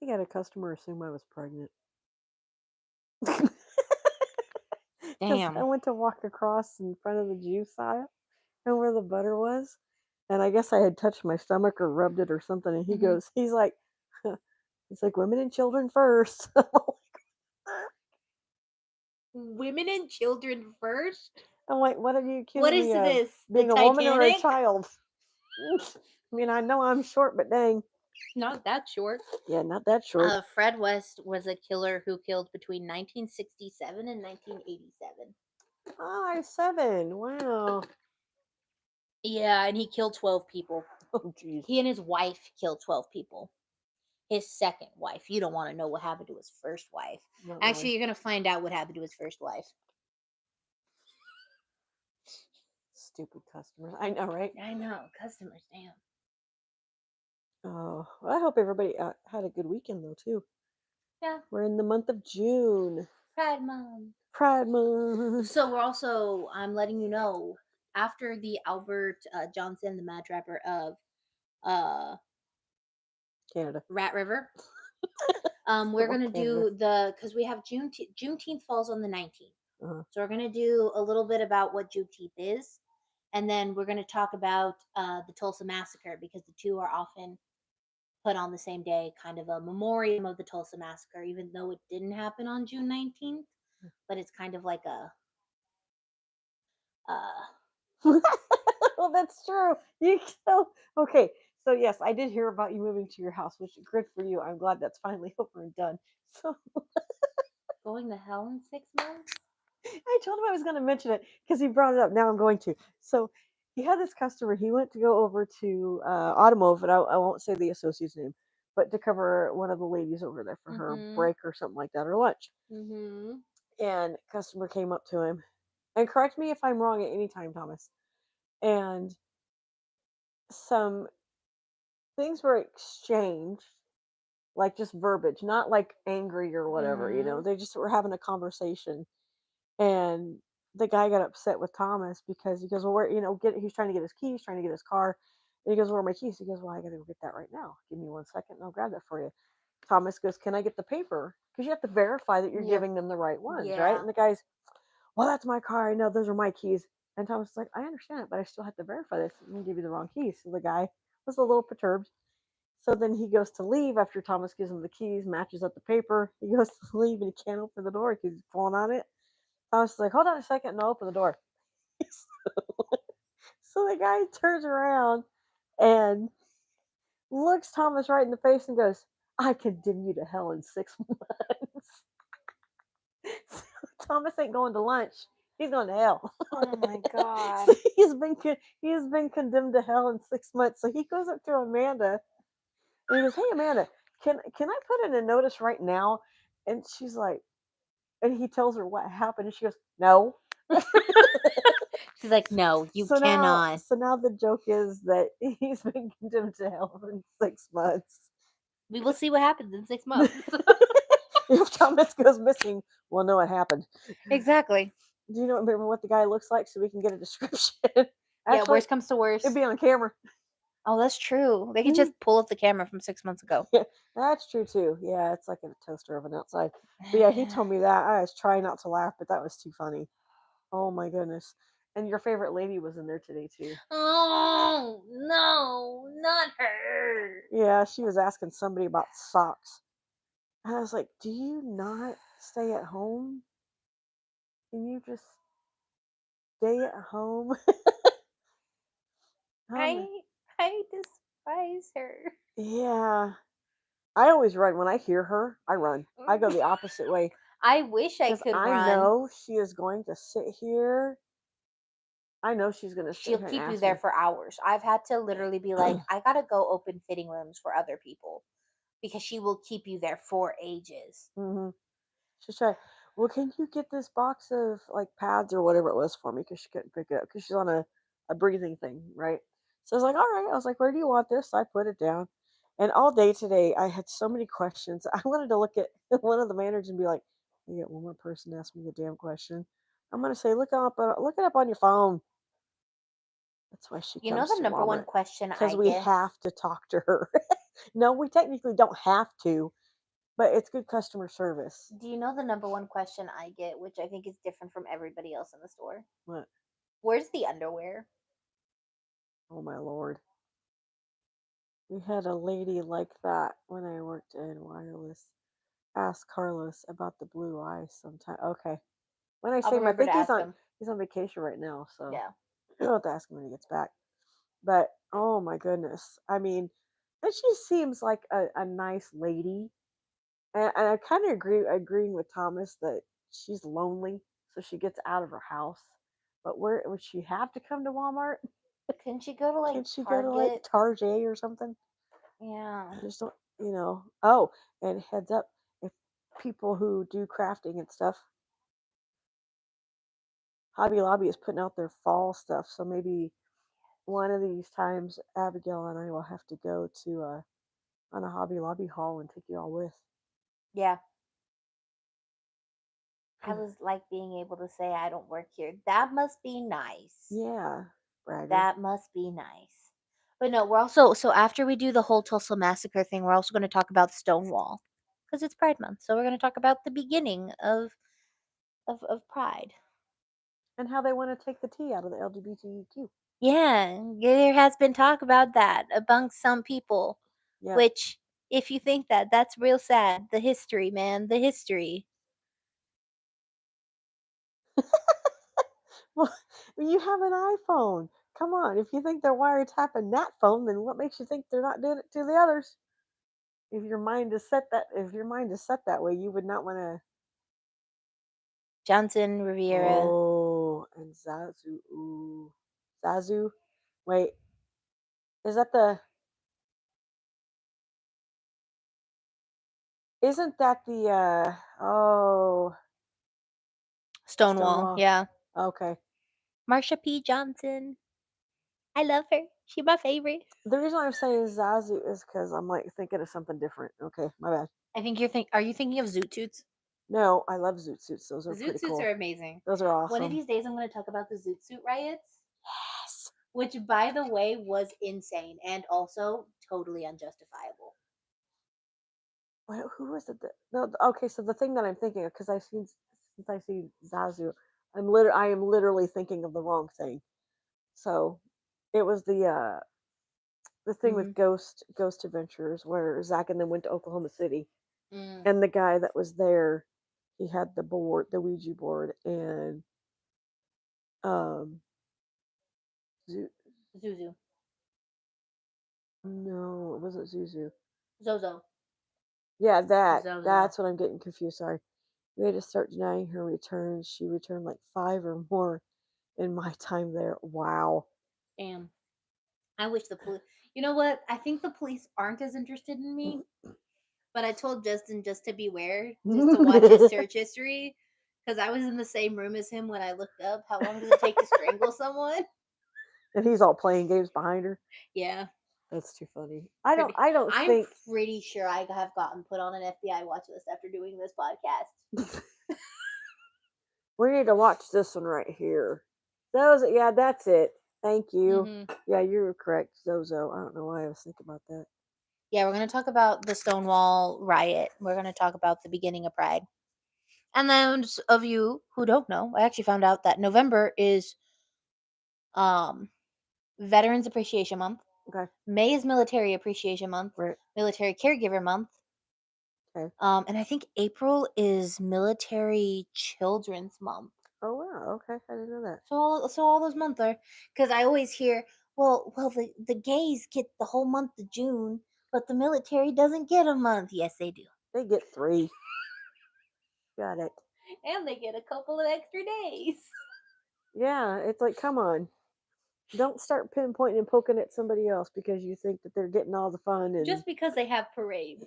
I had a customer assume I was pregnant. Because I Damn. went to walk across in front of the juice aisle and where the butter was. And I guess I had touched my stomach or rubbed it or something. And he Mhm. goes, he's like, women and children first. Women and children first? I'm like, what are you What accusing is me of? this? The Being a woman or a Titanic? child? I mean, I know I'm short, but dang. Not that short. Yeah, not that short. Fred West was a killer who killed between 1967 and 1987. 7. Wow. Yeah, and he killed 12 people. Oh, jeez. He and his wife killed 12 people. His second wife. You don't want to know what happened to his first wife. Not Actually, really. you're going to find out what happened to his first wife. Stupid customers. I know, right? I know. Customers, damn. Oh, well, I hope everybody had a good weekend, though, too. Yeah. We're in the month of June. Pride Month. Pride Month. So we're also, I'm letting you know, after the Albert Johnson, the Mad Trapper of uh Canada. Rat River. I We're love gonna Canada. do the because we have Juneteenth falls on the 19th. Uh-huh. So we're gonna do a little bit about what Juneteenth is, and then we're gonna talk about the Tulsa massacre because the two are often put on the same day, kind of a memoriam of the Tulsa massacre, even though it didn't happen on June 19th. But it's kind of like a uh, Well, that's true. You so okay. So yes, I did hear about you moving to your house, which is good for you. I'm glad that's finally over and done. So going to hell in 6 months. I told him I was going to mention it because he brought it up. Now I'm going to. So he had this customer. He went to go over to Automotive, and I won't say the associate's name, but to cover one of the ladies over there for her Mm-hmm. break or something like that, or lunch. Mm-hmm. And customer came up to him, and correct me if I'm wrong at any time, Thomas. And some things were exchanged, like just verbiage, not like angry or whatever. Mm-hmm. They just were having a conversation. And the guy got upset with Thomas because he goes, "Well, where, he's trying to get his keys, trying to get his car." And he goes, "Where are my keys?" He goes, "Well, I got to go get that right now. Give me 1 second and I'll grab that for you." Thomas goes, "Can I get the paper? Because you have to verify that you're Yep. giving them the right ones, right?" Yeah. And the guy's, "Well, that's my car. I know those are my keys." And Thomas is like, "I understand it, but I still have to verify this. I'm going to give you the wrong keys." So the guy was a little perturbed. So then he goes to leave after Thomas gives him the keys, matches up the paper. He goes to leave and he can't open the door because he's pulling on it. Thomas is like, "Hold on a second," and I'll open the door. So the guy turns around and looks Thomas right in the face and goes, "I condemn you to hell in 6 months." So Thomas ain't going to lunch. He's going to hell. Oh my So god. he has been condemned to hell in 6 months. So he goes up to Amanda and he goes, "Hey Amanda, can I put in a notice right now?" And she's like, and he tells her what happened, and she goes, "No." She's like, no, you So now, cannot. so now the joke is that he's been condemned to hell in 6 months. We will see what happens in 6 months. If Thomas goes missing, we'll know what happened. Exactly. Do you know remember what the guy looks like so we can get a description? Yeah, Actually, worst comes to it'd worst. be on camera. Oh, that's true. They could just pull up the camera from 6 months ago. Yeah, that's true too. Yeah, it's like a toaster oven outside. But yeah, he told me that. I was trying not to laugh, but that was too funny. Oh my goodness. And your favorite lady was in there today too. Oh no, not her. Yeah, she was asking somebody about socks. And I was like, "Do you not stay at home? Can you just stay at home?" Um, I I despise her. yeah. I always run. When I hear her, I run. I go the opposite way I wish I because could I run. know she is going to sit here. I know she's going to sit She'll here and keep you ask there me. for hours. I've had to literally be like, I gotta go open fitting rooms for other people because she will keep you there for ages. Hmm. She's trying. "Well, can you get this box of like pads or whatever it was for me?" Because she couldn't pick it up because she's on a breathing thing, right? So I was like, "All right." I was like, "Where do you want this?" So I put it down. And all day today, I had so many questions. I wanted to look at one of the managers and be like, "You get one more person to ask me the damn question." I'm gonna say, look it up on your phone." That's why she You know comes the to number one Walmart question because I we get? have to talk to her. No, we technically don't have to, but it's good customer service. Do you know the number one question I get, which I think is different from everybody else in the store? What? Where's the underwear? Oh my lord. We had a lady like that when I worked in wireless. Ask Carlos about the blue eyes sometime. Okay. When I I'll say him, I remember to think ask him. he's on vacation right now, so Yeah. I'll have to ask him when he gets back. But oh my goodness. I mean, and she seems like a nice lady. And I kind of agreeing with Thomas that she's lonely, so she gets out of her house. But where would she have to come to Walmart? Couldn't she go to like Can't she go to like Target? Target or something? Yeah. I just don't. Oh, and heads up, if people who do crafting and stuff, Hobby Lobby is putting out their fall stuff. So maybe one of these times, Abigail and I will have to go to on a Hobby Lobby haul and take you all with. Yeah. I was like being able to say I don't work here. That must be nice. Yeah, bragger. That must be nice. But no, we're also so after we do the whole Tulsa massacre thing, we're also going to talk about Stonewall because it's Pride Month. So we're going to talk about the beginning of Pride. And how they want to take the T out of the LGBTQ. Yeah, there has been talk about that amongst some people, Yep. which if you think that, that's real sad. The history, man, the history. Well, you have an iPhone. Come on. If you think they're wiretapping that phone, then what makes you think they're not doing it to the others? If your mind is set that way, you would not want to. Johnson, Riviera, Oh, and Zazu. Ooh. Zazu. Wait, is that the? Isn't that the? Oh, Stonewall, Stonewall. yeah. Okay. Marsha P. Johnson. I love her. She my favorite. The reason I'm saying Zazu is because I'm like thinking of something different. Okay, my bad. I think are you thinking of Zoot Suits? No, I love zoot suits. Those are Zoot pretty Suits cool. are amazing. Those are One of awesome. these days I'm going to talk about the Zoot Suit riots, Yes. which by the way was insane and also totally unjustifiable. Who was it? No, okay. So the thing that I'm thinking of, because I've seen since I see Zazu, I am literally thinking of the wrong thing. So it was the thing Mm, with Ghost Adventures where Zach and them went to Oklahoma City, mm. and the guy that was there, he had the Ouija board, and um, Zu- Zuzu. no, it wasn't Zuzu. Zozo. Yeah, Zozo. that's what I'm getting confused. Sorry. We had to start denying her returns. She returned like 5 or more in my time there. Wow. Damn. I wish the police. You know what? I think the police aren't as interested in me. But I told Justin just to beware, just to watch his search history, because I was in the same room as him when I looked up how long does it take to strangle someone. And he's all playing games behind her. Yeah, That's too funny. pretty. I don't I'm think pretty sure I have gotten put on an FBI watch list after doing this podcast. we need to watch this one right here. Those yeah, that's it. Thank you. Hmm. Yeah, you were correct. Zozo. I don't know why I was thinking about that. Yeah, we're gonna talk about the Stonewall riot. We're gonna talk about the beginning of Pride. And those of you who don't know, I actually found out that November is um Veterans Appreciation Month. Okay. May is Military Appreciation Month, Right. Military Caregiver Month, Okay. and I think April is Military Children's Month. Oh wow, okay. I didn't know that. So all those months are because I always hear, well, the gays get the whole month of June, but the military doesn't get a month. Yes, they do, They get 3. Got it. and they get a couple of extra days Yeah, it's like come on. Don't start pinpointing and poking at somebody else because you think that they're getting all the fun and just because they have parades.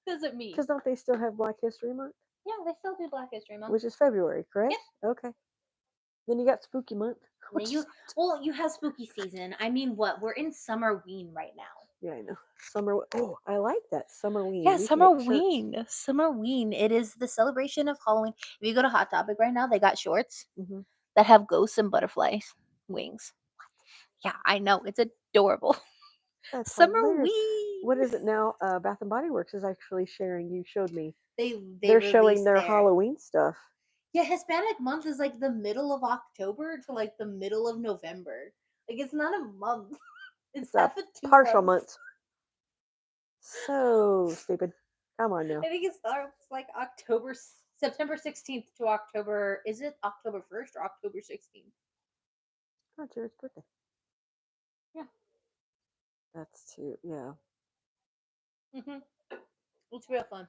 Doesn't mean. because don't they still have Black History Month, Yeah, they still do Black History Month. which is February, correct? Yep. Okay. Then you got Spooky Month, Yeah, which is you have spooky season. I mean, what? We're in summerween right now. yeah, I know. Summer. Oh, I like that Summerween. Yeah, We can make shirts. Summerween. It is the celebration of Halloween. If you go to Hot Topic right now, they got shorts Hmm. that have ghosts and butterflies wings. Yeah, I know. It's adorable. That's hilarious. Summerween. What is it now? Bath and Body Works is actually sharing. You showed me. They They're showing released their their Halloween stuff. yeah, Hispanic month is like the middle of October to like the middle of November. Like it's not a month. It's It's a half of two partial months. month. So stupid. Come on now. I think it starts like September 16th to October. Is it October 1st or October 16th? Oh, Jared's birthday. Yeah. That's too. Yeah. Hmm. It's real fun.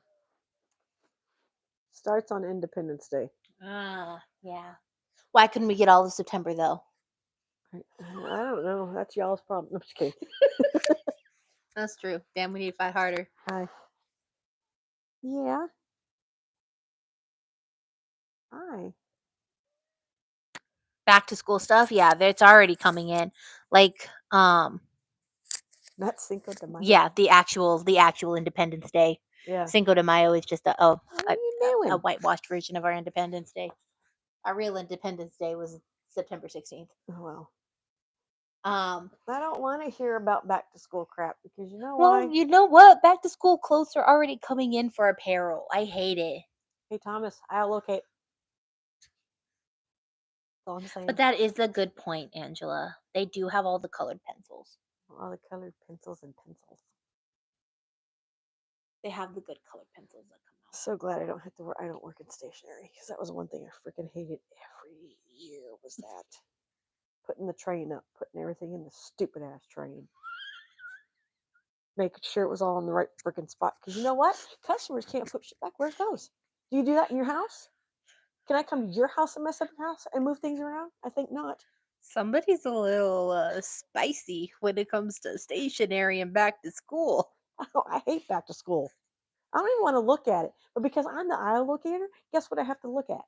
Starts on Independence Day. Ah, yeah. Why couldn't we get all of September though? I don't know. That's y'all's problem. I'm just kidding. That's true. Damn, we need to fight harder. Hi. Yeah. Hi. Back to school stuff, yeah, it's already coming in. Like, Not Cinco de Mayo. yeah, the actual Independence Day. Yeah. Cinco de Mayo is just What are a, you a doing? whitewashed version of our Independence Day. Our real Independence Day was September 16th. Oh well. I don't want to hear about back to school crap because you know Well, why? you know what? Back to school clothes are already coming in for apparel. I hate it. Hey Thomas, I allocate. That's all I'm But saying. that is a good point, Angela. They do have all the colored pencils. All the colored pencils and pencils. They have the good colored pencils that come out. So glad I don't have to work. I don't work in stationery because that was one thing I freaking hated every year. Was that putting the train up, putting everything in the stupid ass train, making sure it was all in the right freaking spot. Because you know what? Customers can't put shit back where it goes. Do you do that in your house? Can I come to your house and mess up your house and move things around? I think not. Somebody's a little spicy when it comes to stationery and back to school. I hate back to school. I don't even want to look at it. But because I'm the aisle locator, guess what I have to look at?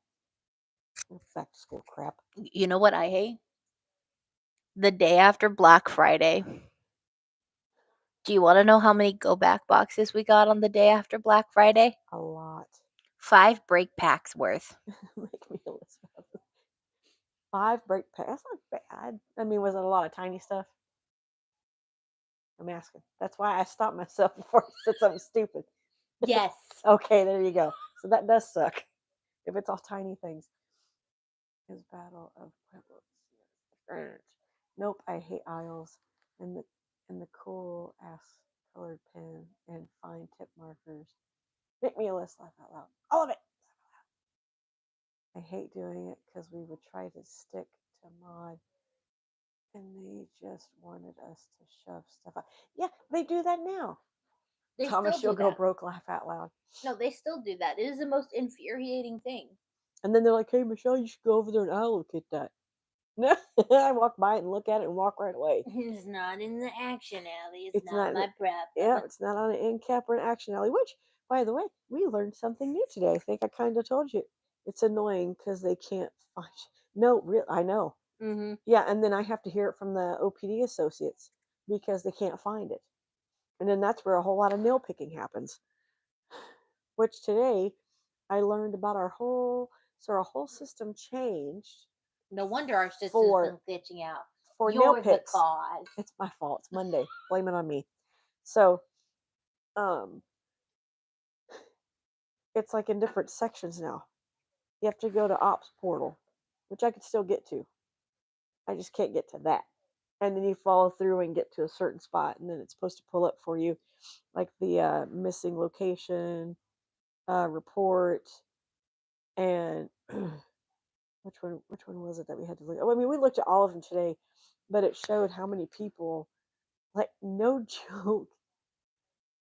Back to school crap. You know what I hate? The day after Black Friday. Do you want to know how many go back boxes we got on the day after Black Friday? A lot. 5 break packs worth. Make me a list of it. 5 break packs. That's not bad. I mean, was it a lot of tiny stuff? I'm asking. That's why I stopped myself before I said something stupid. Yes. Okay, there you go. So that does suck. If it's all tiny things. His Battle of Pueblos. Nope, I hate aisles and the cool ass colored pen and fine tip markers. Make me a list, laugh out loud. All of it. I hate doing it because we would try to stick to mod and they just wanted us to shove stuff out. Yeah, they do that now. They Thomas, still you'll do go that. broke, laugh out loud. No, they still do that. It is the most infuriating thing. And then they're like, hey, Michelle, you should go over there and allocate that. No, I walk by it and look at it and walk right away. It's not in the action alley. It's, It's not not, my problem. yeah, it's not on an end cap or an action alley, which, by the way, we learned something new today. I think I kind of told you. It's annoying because they can't find. No, real, I know. Mm-hmm. Yeah, and then I have to hear it from the OPD associates because they can't find it. And then that's where a whole lot of nail picking happens. Which today I learned about our whole system changed No wonder our system's for been glitching out. nail You're the picks. cause. It's my fault. It's Monday. Blame it on me. So, um, it's like in different sections now. You have to go to Ops portal, which I could still get to. I just can't get to that. And then you follow through and get to a certain spot, and then it's supposed to pull up for you, like the missing location report, and which one was it that we had to look at? Oh, I mean, we looked at all of them today, but it showed how many people, like no joke,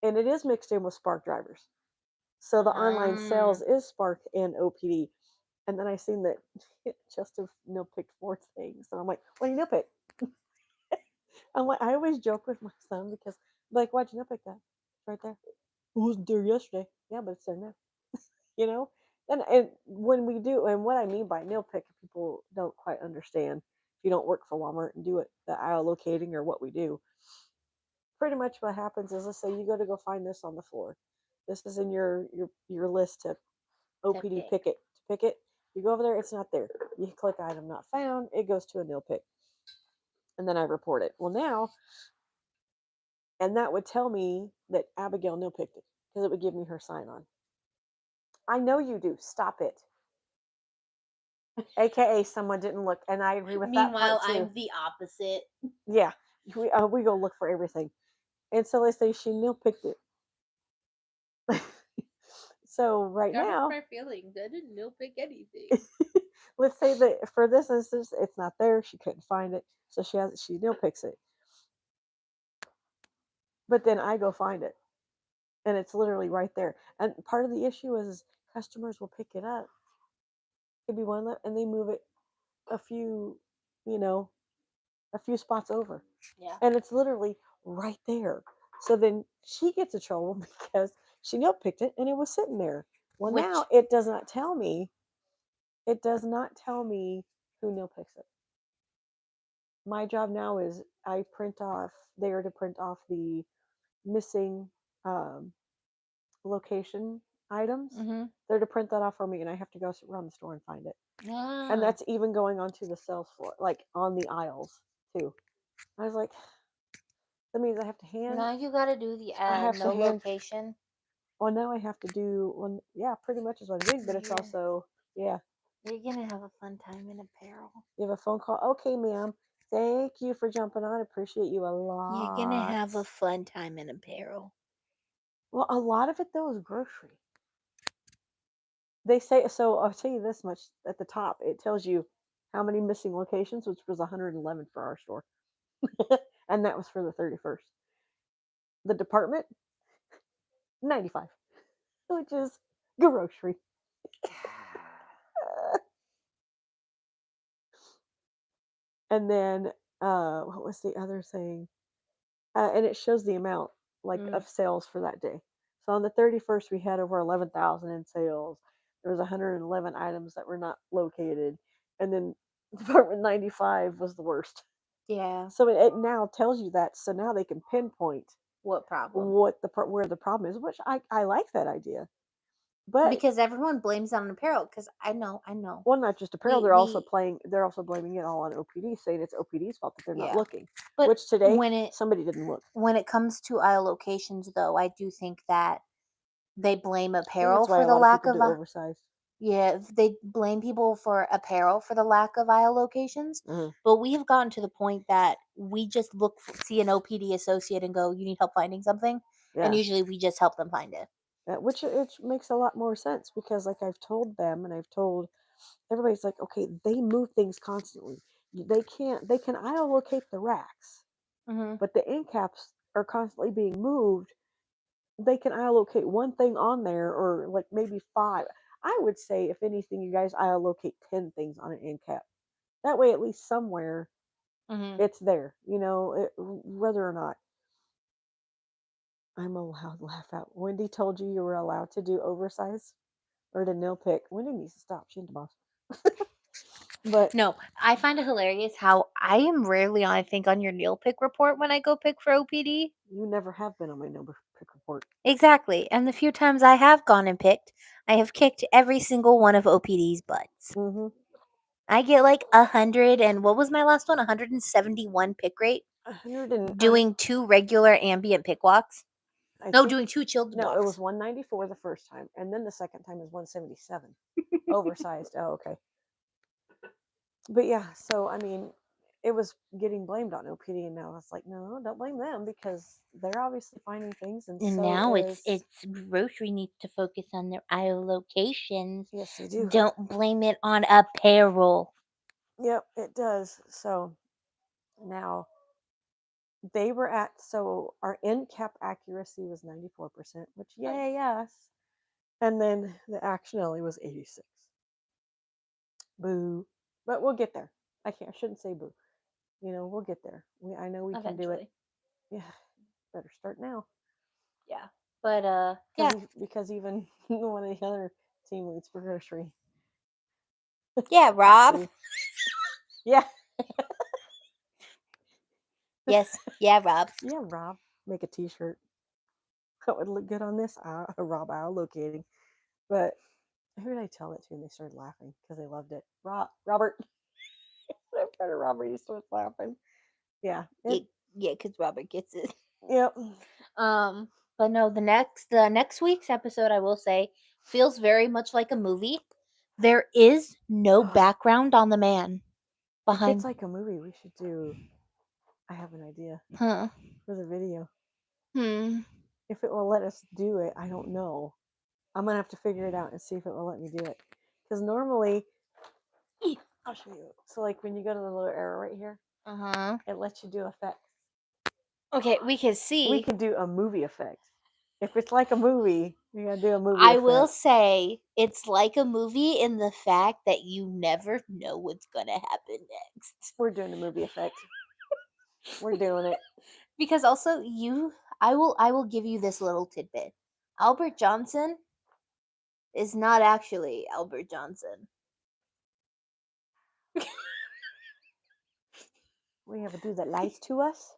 and it is mixed in with Spark drivers. So the online sales is Spark and OPD. And then I seen that Justin nil picked 4 things. And I'm like, what do you nil pick? I'm like, I always joke with my son because, like, why'd you nil pick that? It's right there. It wasn't there yesterday. Yeah, but it's there now. You know? And when we do, and what I mean by nil pick, people don't quite understand. If you don't work for Walmart and do it, the aisle locating or what we do, pretty much what happens is, let's say you go to go find this on the floor. This is in your list to OPD pick it. To pick it, you go over there, it's not there. You click item not found, it goes to a nil pick. And then I report it. Well, now, and that would tell me that Abigail nil picked it because it would give me her sign on. I know you do. Stop it. AKA someone didn't look. And I agree with that Meanwhile, part too. I'm the opposite. Yeah. We go look for everything. And so let's say she nil picked it. So right Got now, my feelings. I didn't nil pick anything. let's say that for this instance, it's not there. She couldn't find it, so she nil picks it. But then I go find it, and it's literally right there. And part of the issue is customers will pick it up. Could be one, and they move it a few, you know, a few spots over, Yeah. and it's literally right there. So then she gets in trouble because she nil picked it and it was sitting there. Well, Which now it does not tell me. It does not tell me who nil picks it. My job now is I print off. They are to print off the missing um, location items. mm-hmm. They're to print that off for me, and I have to go around the store and find it. And Ah. that's even going onto the sales floor, like on the aisles too. I was like, that means I have to hand. Now you gotta do the I have to no hand. location. Well, now I have to do one. Yeah, pretty much is what I'm doing. But it's Yeah. also, yeah. You're gonna have a fun time in apparel. You have a phone call. Okay, ma'am. Thank you for jumping on. Appreciate you a You're gonna lot. have a fun time in apparel. Well, a lot of it though is grocery. They say so. I'll tell you this much at the top. It tells you how many missing locations, which was 111 for our store, and that was for the 31st. The department 95, which is grocery. And then what was the other thing? And it shows the amount like Mm, of sales for that day. So on the 31st, we had over 11,000 in sales. There was 111 items that were not located, and then Department 95 was the worst. yeah. So it now tells you that. So now they can pinpoint What problem? what where the problem is, which I like that idea. But Because everyone blames it on apparel. Because I know. well, not just apparel. We They're also blaming it all on OPD, saying it's OPD's fault that they're not yeah. looking. But Which today somebody didn't look. when it comes to aisle locations, though, I do think that they blame I think apparel that's why for a the lot of lack people of do oversized. yeah, they blame people for apparel for the lack of aisle locations. Mhm. But we have gotten to the point that we just see an OPD associate and go, "You need help finding something," and Yeah. usually we just help them find it. Which it makes a lot more sense because, like I've told them, and I've told everybody's like, okay, they move things constantly. They can't. They can aisle locate the racks, Hmm. but the end caps are constantly being moved. They can allocate one thing on there or like maybe five. I would say, if anything, you guys allocate 10 things on an end cap. That way, at least somewhere Hmm. it's there, whether or not I'm allowed to laugh out. Wendy told you were allowed to do oversize or to nail pick. Wendy needs to stop. She's the boss. But No, I find it hilarious how I am rarely on. I think on your nail pick report when I go pick for OPD. you never have been on my number pick report. Exactly, and the few times I have gone and picked, I have kicked every single one of OPD's butts. Mm-hmm. I get like 100 and what was my last one? 171 pick rate 100 and doing 2 regular ambient pick walks. I No, think doing 2 chilled no, it was walks. 194 the first time, and then the second time is 177. Oversized. Oh, okay. But yeah, so I mean, it was getting blamed on OPD, and now it's like, no, don't blame them because they're obviously finding things, and And so now is it's grocery needs to focus on their aisle locations. yes, they do. Don't blame it on apparel. Yep, it does. So now they were at so our end cap accuracy was 94%, which yay us, and then the action alley was 86. Boo, but we'll get there. I shouldn't say boo. We'll get there. I know we can do it. Eventually. Yeah, better start now. Yeah. But Because yeah. because even one of the other team leads for grocery Yeah, Rob. actually, yeah, Yes. Yeah, Rob. yeah, Rob, make a T-shirt that would look good on this. Rob Owl locating, but who did I tell it to? And they started laughing because they loved it. Robert, I'm trying to Robert. He starts laughing. Yeah, Yeah, yeah, cuz Robert gets it. yep. But no, the next week's episode I will say feels very much like a movie. There is no background on the man If it's behind. like a movie, we should do. I have an idea Huh. for the video. Hmm. If it will let us do it, I don't know. I'm gonna have to figure it out and see if it will let me do it. Because normally, I'll show you. So like when you go to the little arrow right here, Uh-huh. it lets you do effects. Okay, we can We see. could do a movie effect. If it's like a movie, you gotta do a movie I will effect. say it's like a movie in the fact that you never know what's gonna happen next. We're doing a movie effect. We're doing it. Because also I will give you this little tidbit. Albert Johnson is not actually Albert Johnson. We have a dude that lies to us.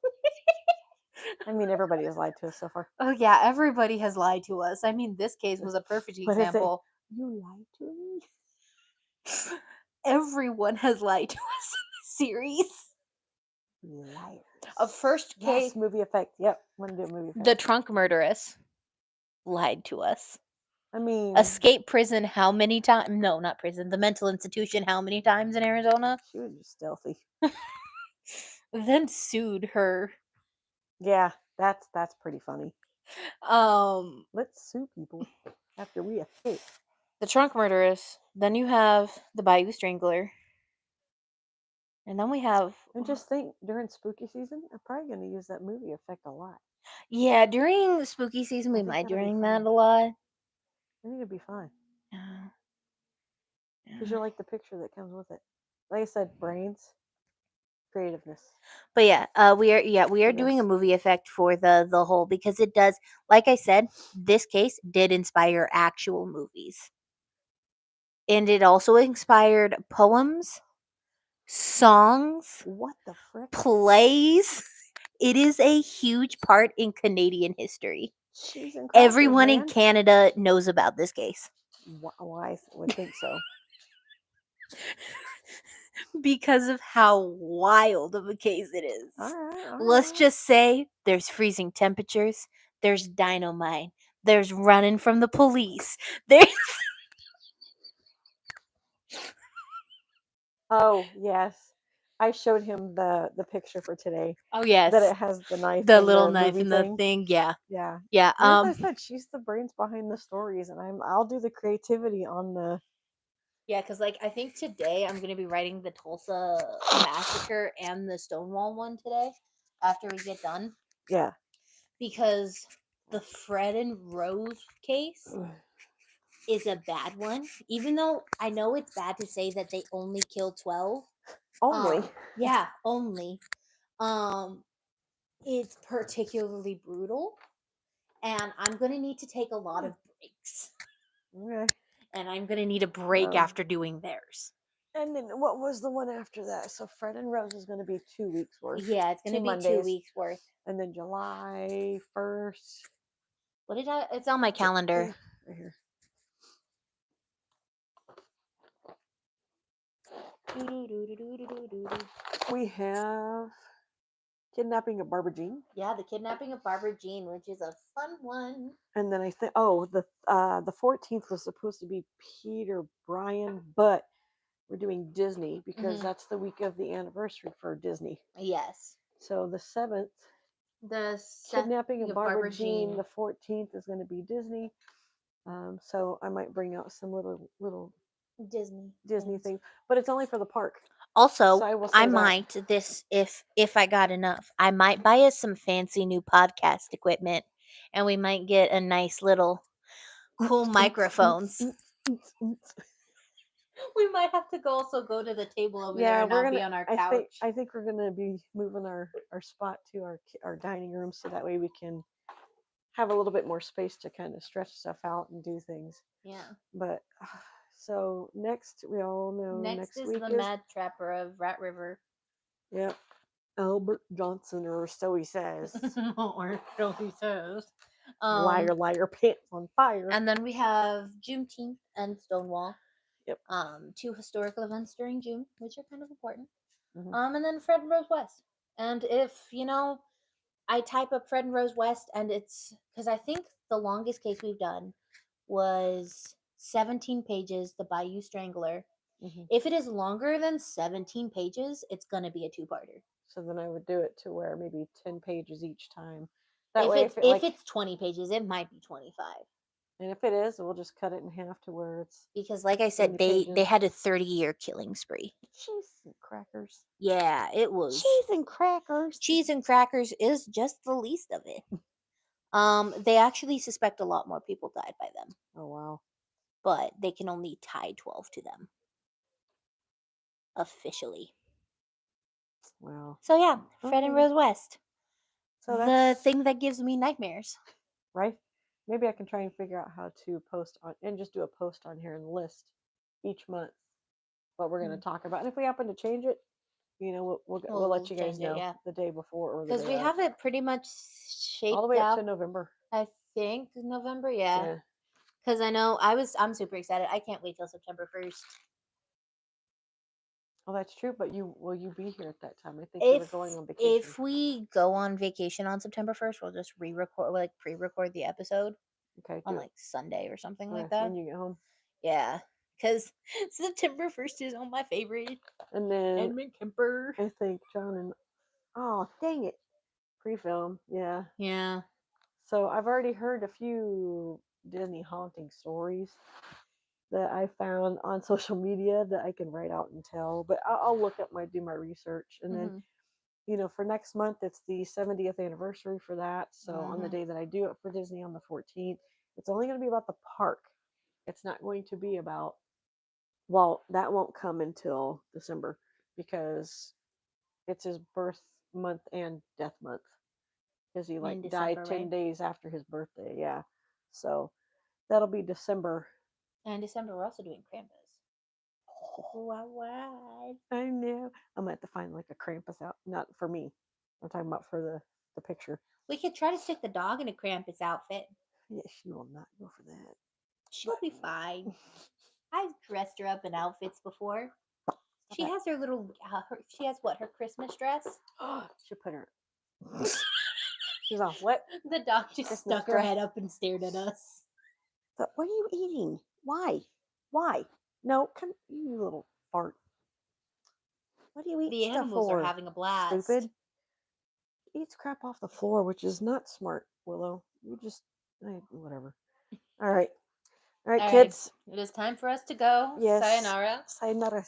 I mean, everybody has lied to us so far. Oh yeah, everybody has lied to us. I mean, this case was a perfect What is it? example. You lied to me? Everyone has lied to us in this series. Liars. A first Yes, case, movie effect. Yep, want to do a movie the effect. trunk murderess lied to us. I mean, Escape prison how many times? No, not prison. The mental institution how many times in Arizona? she was just stealthy. Then sued her. Yeah, that's pretty funny. Um, Let's sue people after we escape. the trunk murderess. Then you have the Bayou Strangler. And then we have And just think, during spooky season, I'm probably going to use that movie effect a lot. yeah, during spooky season I we think might that'll be doing fun. that a lot. I think it'd be fun Yeah. because Yeah. you like the picture that comes with it. Like I said, brains, creativeness. But we are doing a Yes. movie effect for the whole because it does, like I said, this case did inspire actual movies. And it also inspired poems, songs, What the frick? plays. It is a huge part in Canadian history. Cheese and crackers, Everyone in man. Canada knows about this case Why I would think so. because of how wild of a case it is. All right, all Let's right. just say there's freezing temperatures, there's dynamite, there's running from the police. There's Oh yes, I showed him the picture for today. oh That yes, it has the knife the and little the knife movie and the thing. thing. Yeah, Yeah. yeah. And as I said, she's the brains behind the stories, and I'll do the creativity on the. Yeah, because like I think today I'm gonna be writing the Tulsa massacre and the Stonewall one today after we get done Yeah. because the Fred and Rose case is a bad one. Even though I know it's bad to say that they only killed 12. Only. Yeah, only. Um, it's particularly brutal, and I'm gonna need to take a lot of breaks. Okay. And I'm gonna need a break after doing theirs. And then what was the one after that? So Fred and Rose is going to be 2 weeks worth. Yeah, it's gonna 2 be Mondays. 2 weeks worth. And then July 1st. What did I? It's on my calendar. Right here. We have Kidnapping of Barbara Jean. Yeah, the kidnapping of Barbara Jean, which is a fun one. And then I think the 14th was supposed to be Peter Bryan, but we're doing Disney because that's the week of the anniversary for Disney. Yes. So the 7th, The Kidnapping of Barbara Jean. The 14th is going to be Disney. So I might bring out some little Disney things, but it's only for the park. Also, So I will say I that. might this if I got enough, I might buy us some fancy new podcast equipment, and we might get a nice little cool microphones. We might have to also go to the table over there and we're not gonna be on our I couch. think we're gonna be moving our spot to our dining room so that way we can have a little bit more space to kind of stretch stuff out and do things. Yeah. But so next, we all know Next is week the Mad Trapper of Rat River. Yep. Albert Johnson, or so he says. Or so he says. Liar, liar, pants on fire. And then we have Juneteenth and Stonewall. Yep. 2 historical events during June, which are kind of important. Mhm. And then Fred and Rose West. And if I type up Fred and Rose West, and it's because I think the longest case we've done was 17 pages, the Bayou Strangler. If it is longer than 17 pages, it's going to be a 2-parter. So then I would do it to where maybe 10 pages each time. That If way, if it's 20 pages, it might be 25. And if it is, we'll just cut it in half to where it's. Because, like I said, they had a 30-year killing spree. Cheese and crackers. Yeah, it was. Cheese and crackers. Cheese and crackers is just the least of it. They actually suspect a lot more people died by them. Oh wow! But they can only tie 12 to them officially. Wow. So yeah, Fred and Rose West. So the thing that gives me nightmares. Right? Maybe I can try and figure out how to post on and just do a post on here and list each month what we're going to talk about. And if we happen to change it, we'll let you guys know the day before or the day because we have it pretty much shaped all the way up out to November. I think November, yeah. Because I know I'm super excited. I can't wait till September 1st. Oh, that's true. But you will you be here at that time? I think you were If going on vacation. if we go on vacation on September 1st, we'll just re-record, like pre-record the episode Okay, on do it. like Sunday or something like Okay, that. when you get home, Yeah, because September 1st is on my favorite. and then Edmund Kemper. I think John and oh dang it, pre-film. Yeah. Yeah. So I've already heard a few Disney haunting stories that I found on social media that I can write out and tell. But I'll look up do my research, and then Mm-hmm. for next month it's the 70th anniversary for that. So on the Mm-hmm. day that I do it for Disney on the 14th, it's only going to be about the park. It's not going to be about well, that won't come until December because it's his birth month and death month because he like In died December, 10 right? days after his birthday. Yeah. So that'll be December. And in December, we're also doing Krampus. Wow, wow. I know. I'm gonna have to find like a Krampus out. Not for me. I'm talking about for the picture. We could try to stick the dog in a Krampus outfit. Yeah, she will not go for that. She'll be fine. I've dressed her up in outfits before. Stop She that. has her little. She has what? Her Christmas dress. She put her. She's all what? The dog just Christmas stuck her dress. head up and stared at us. So, what are you eating? Why? Why? No, come you little fart. What do you eat The stuff animals are for? having a blast. Stupid. Eats crap off the floor, which is not smart, Willow. You just whatever. All right. All right, All right, kids. it is time for us to go. Yes. Sayonara. Sayonara.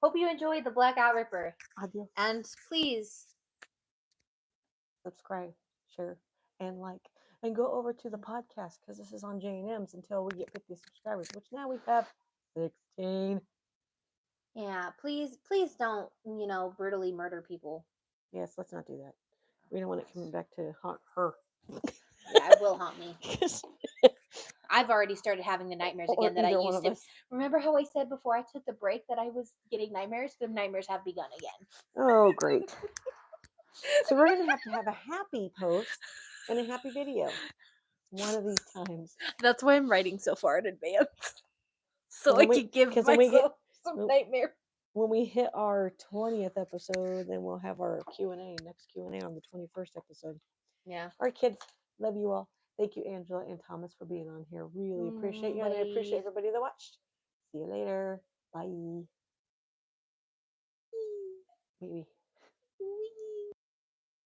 Hope you enjoyed the Blackout Ripper. Adios. And please, Subscribe, share, and like. And go over to the podcast because this is on J&M's until we get 50 subscribers, which now we have 16. yeah, please don't, brutally murder people. Yes, let's not do that. We don't want it coming back to haunt her. Yeah, it will haunt me. I've already started having the nightmares or again that I either one used of to. us. Remember how I said before I took the break that I was getting nightmares? The nightmares have begun again. Oh, great. So we're going to have a happy post and a happy video one of these times. That's why I'm writing so far in advance. So Because I when can give when we get myself some nightmare. when we hit our 20th episode, then we'll have our Q&A, next Q&A on the 21st episode. Yeah. All right, kids. Love you all. Thank you, Angela and Thomas, for being on here. Really appreciate you, and I appreciate Bye. everybody that watched. See you later. Bye. Maybe.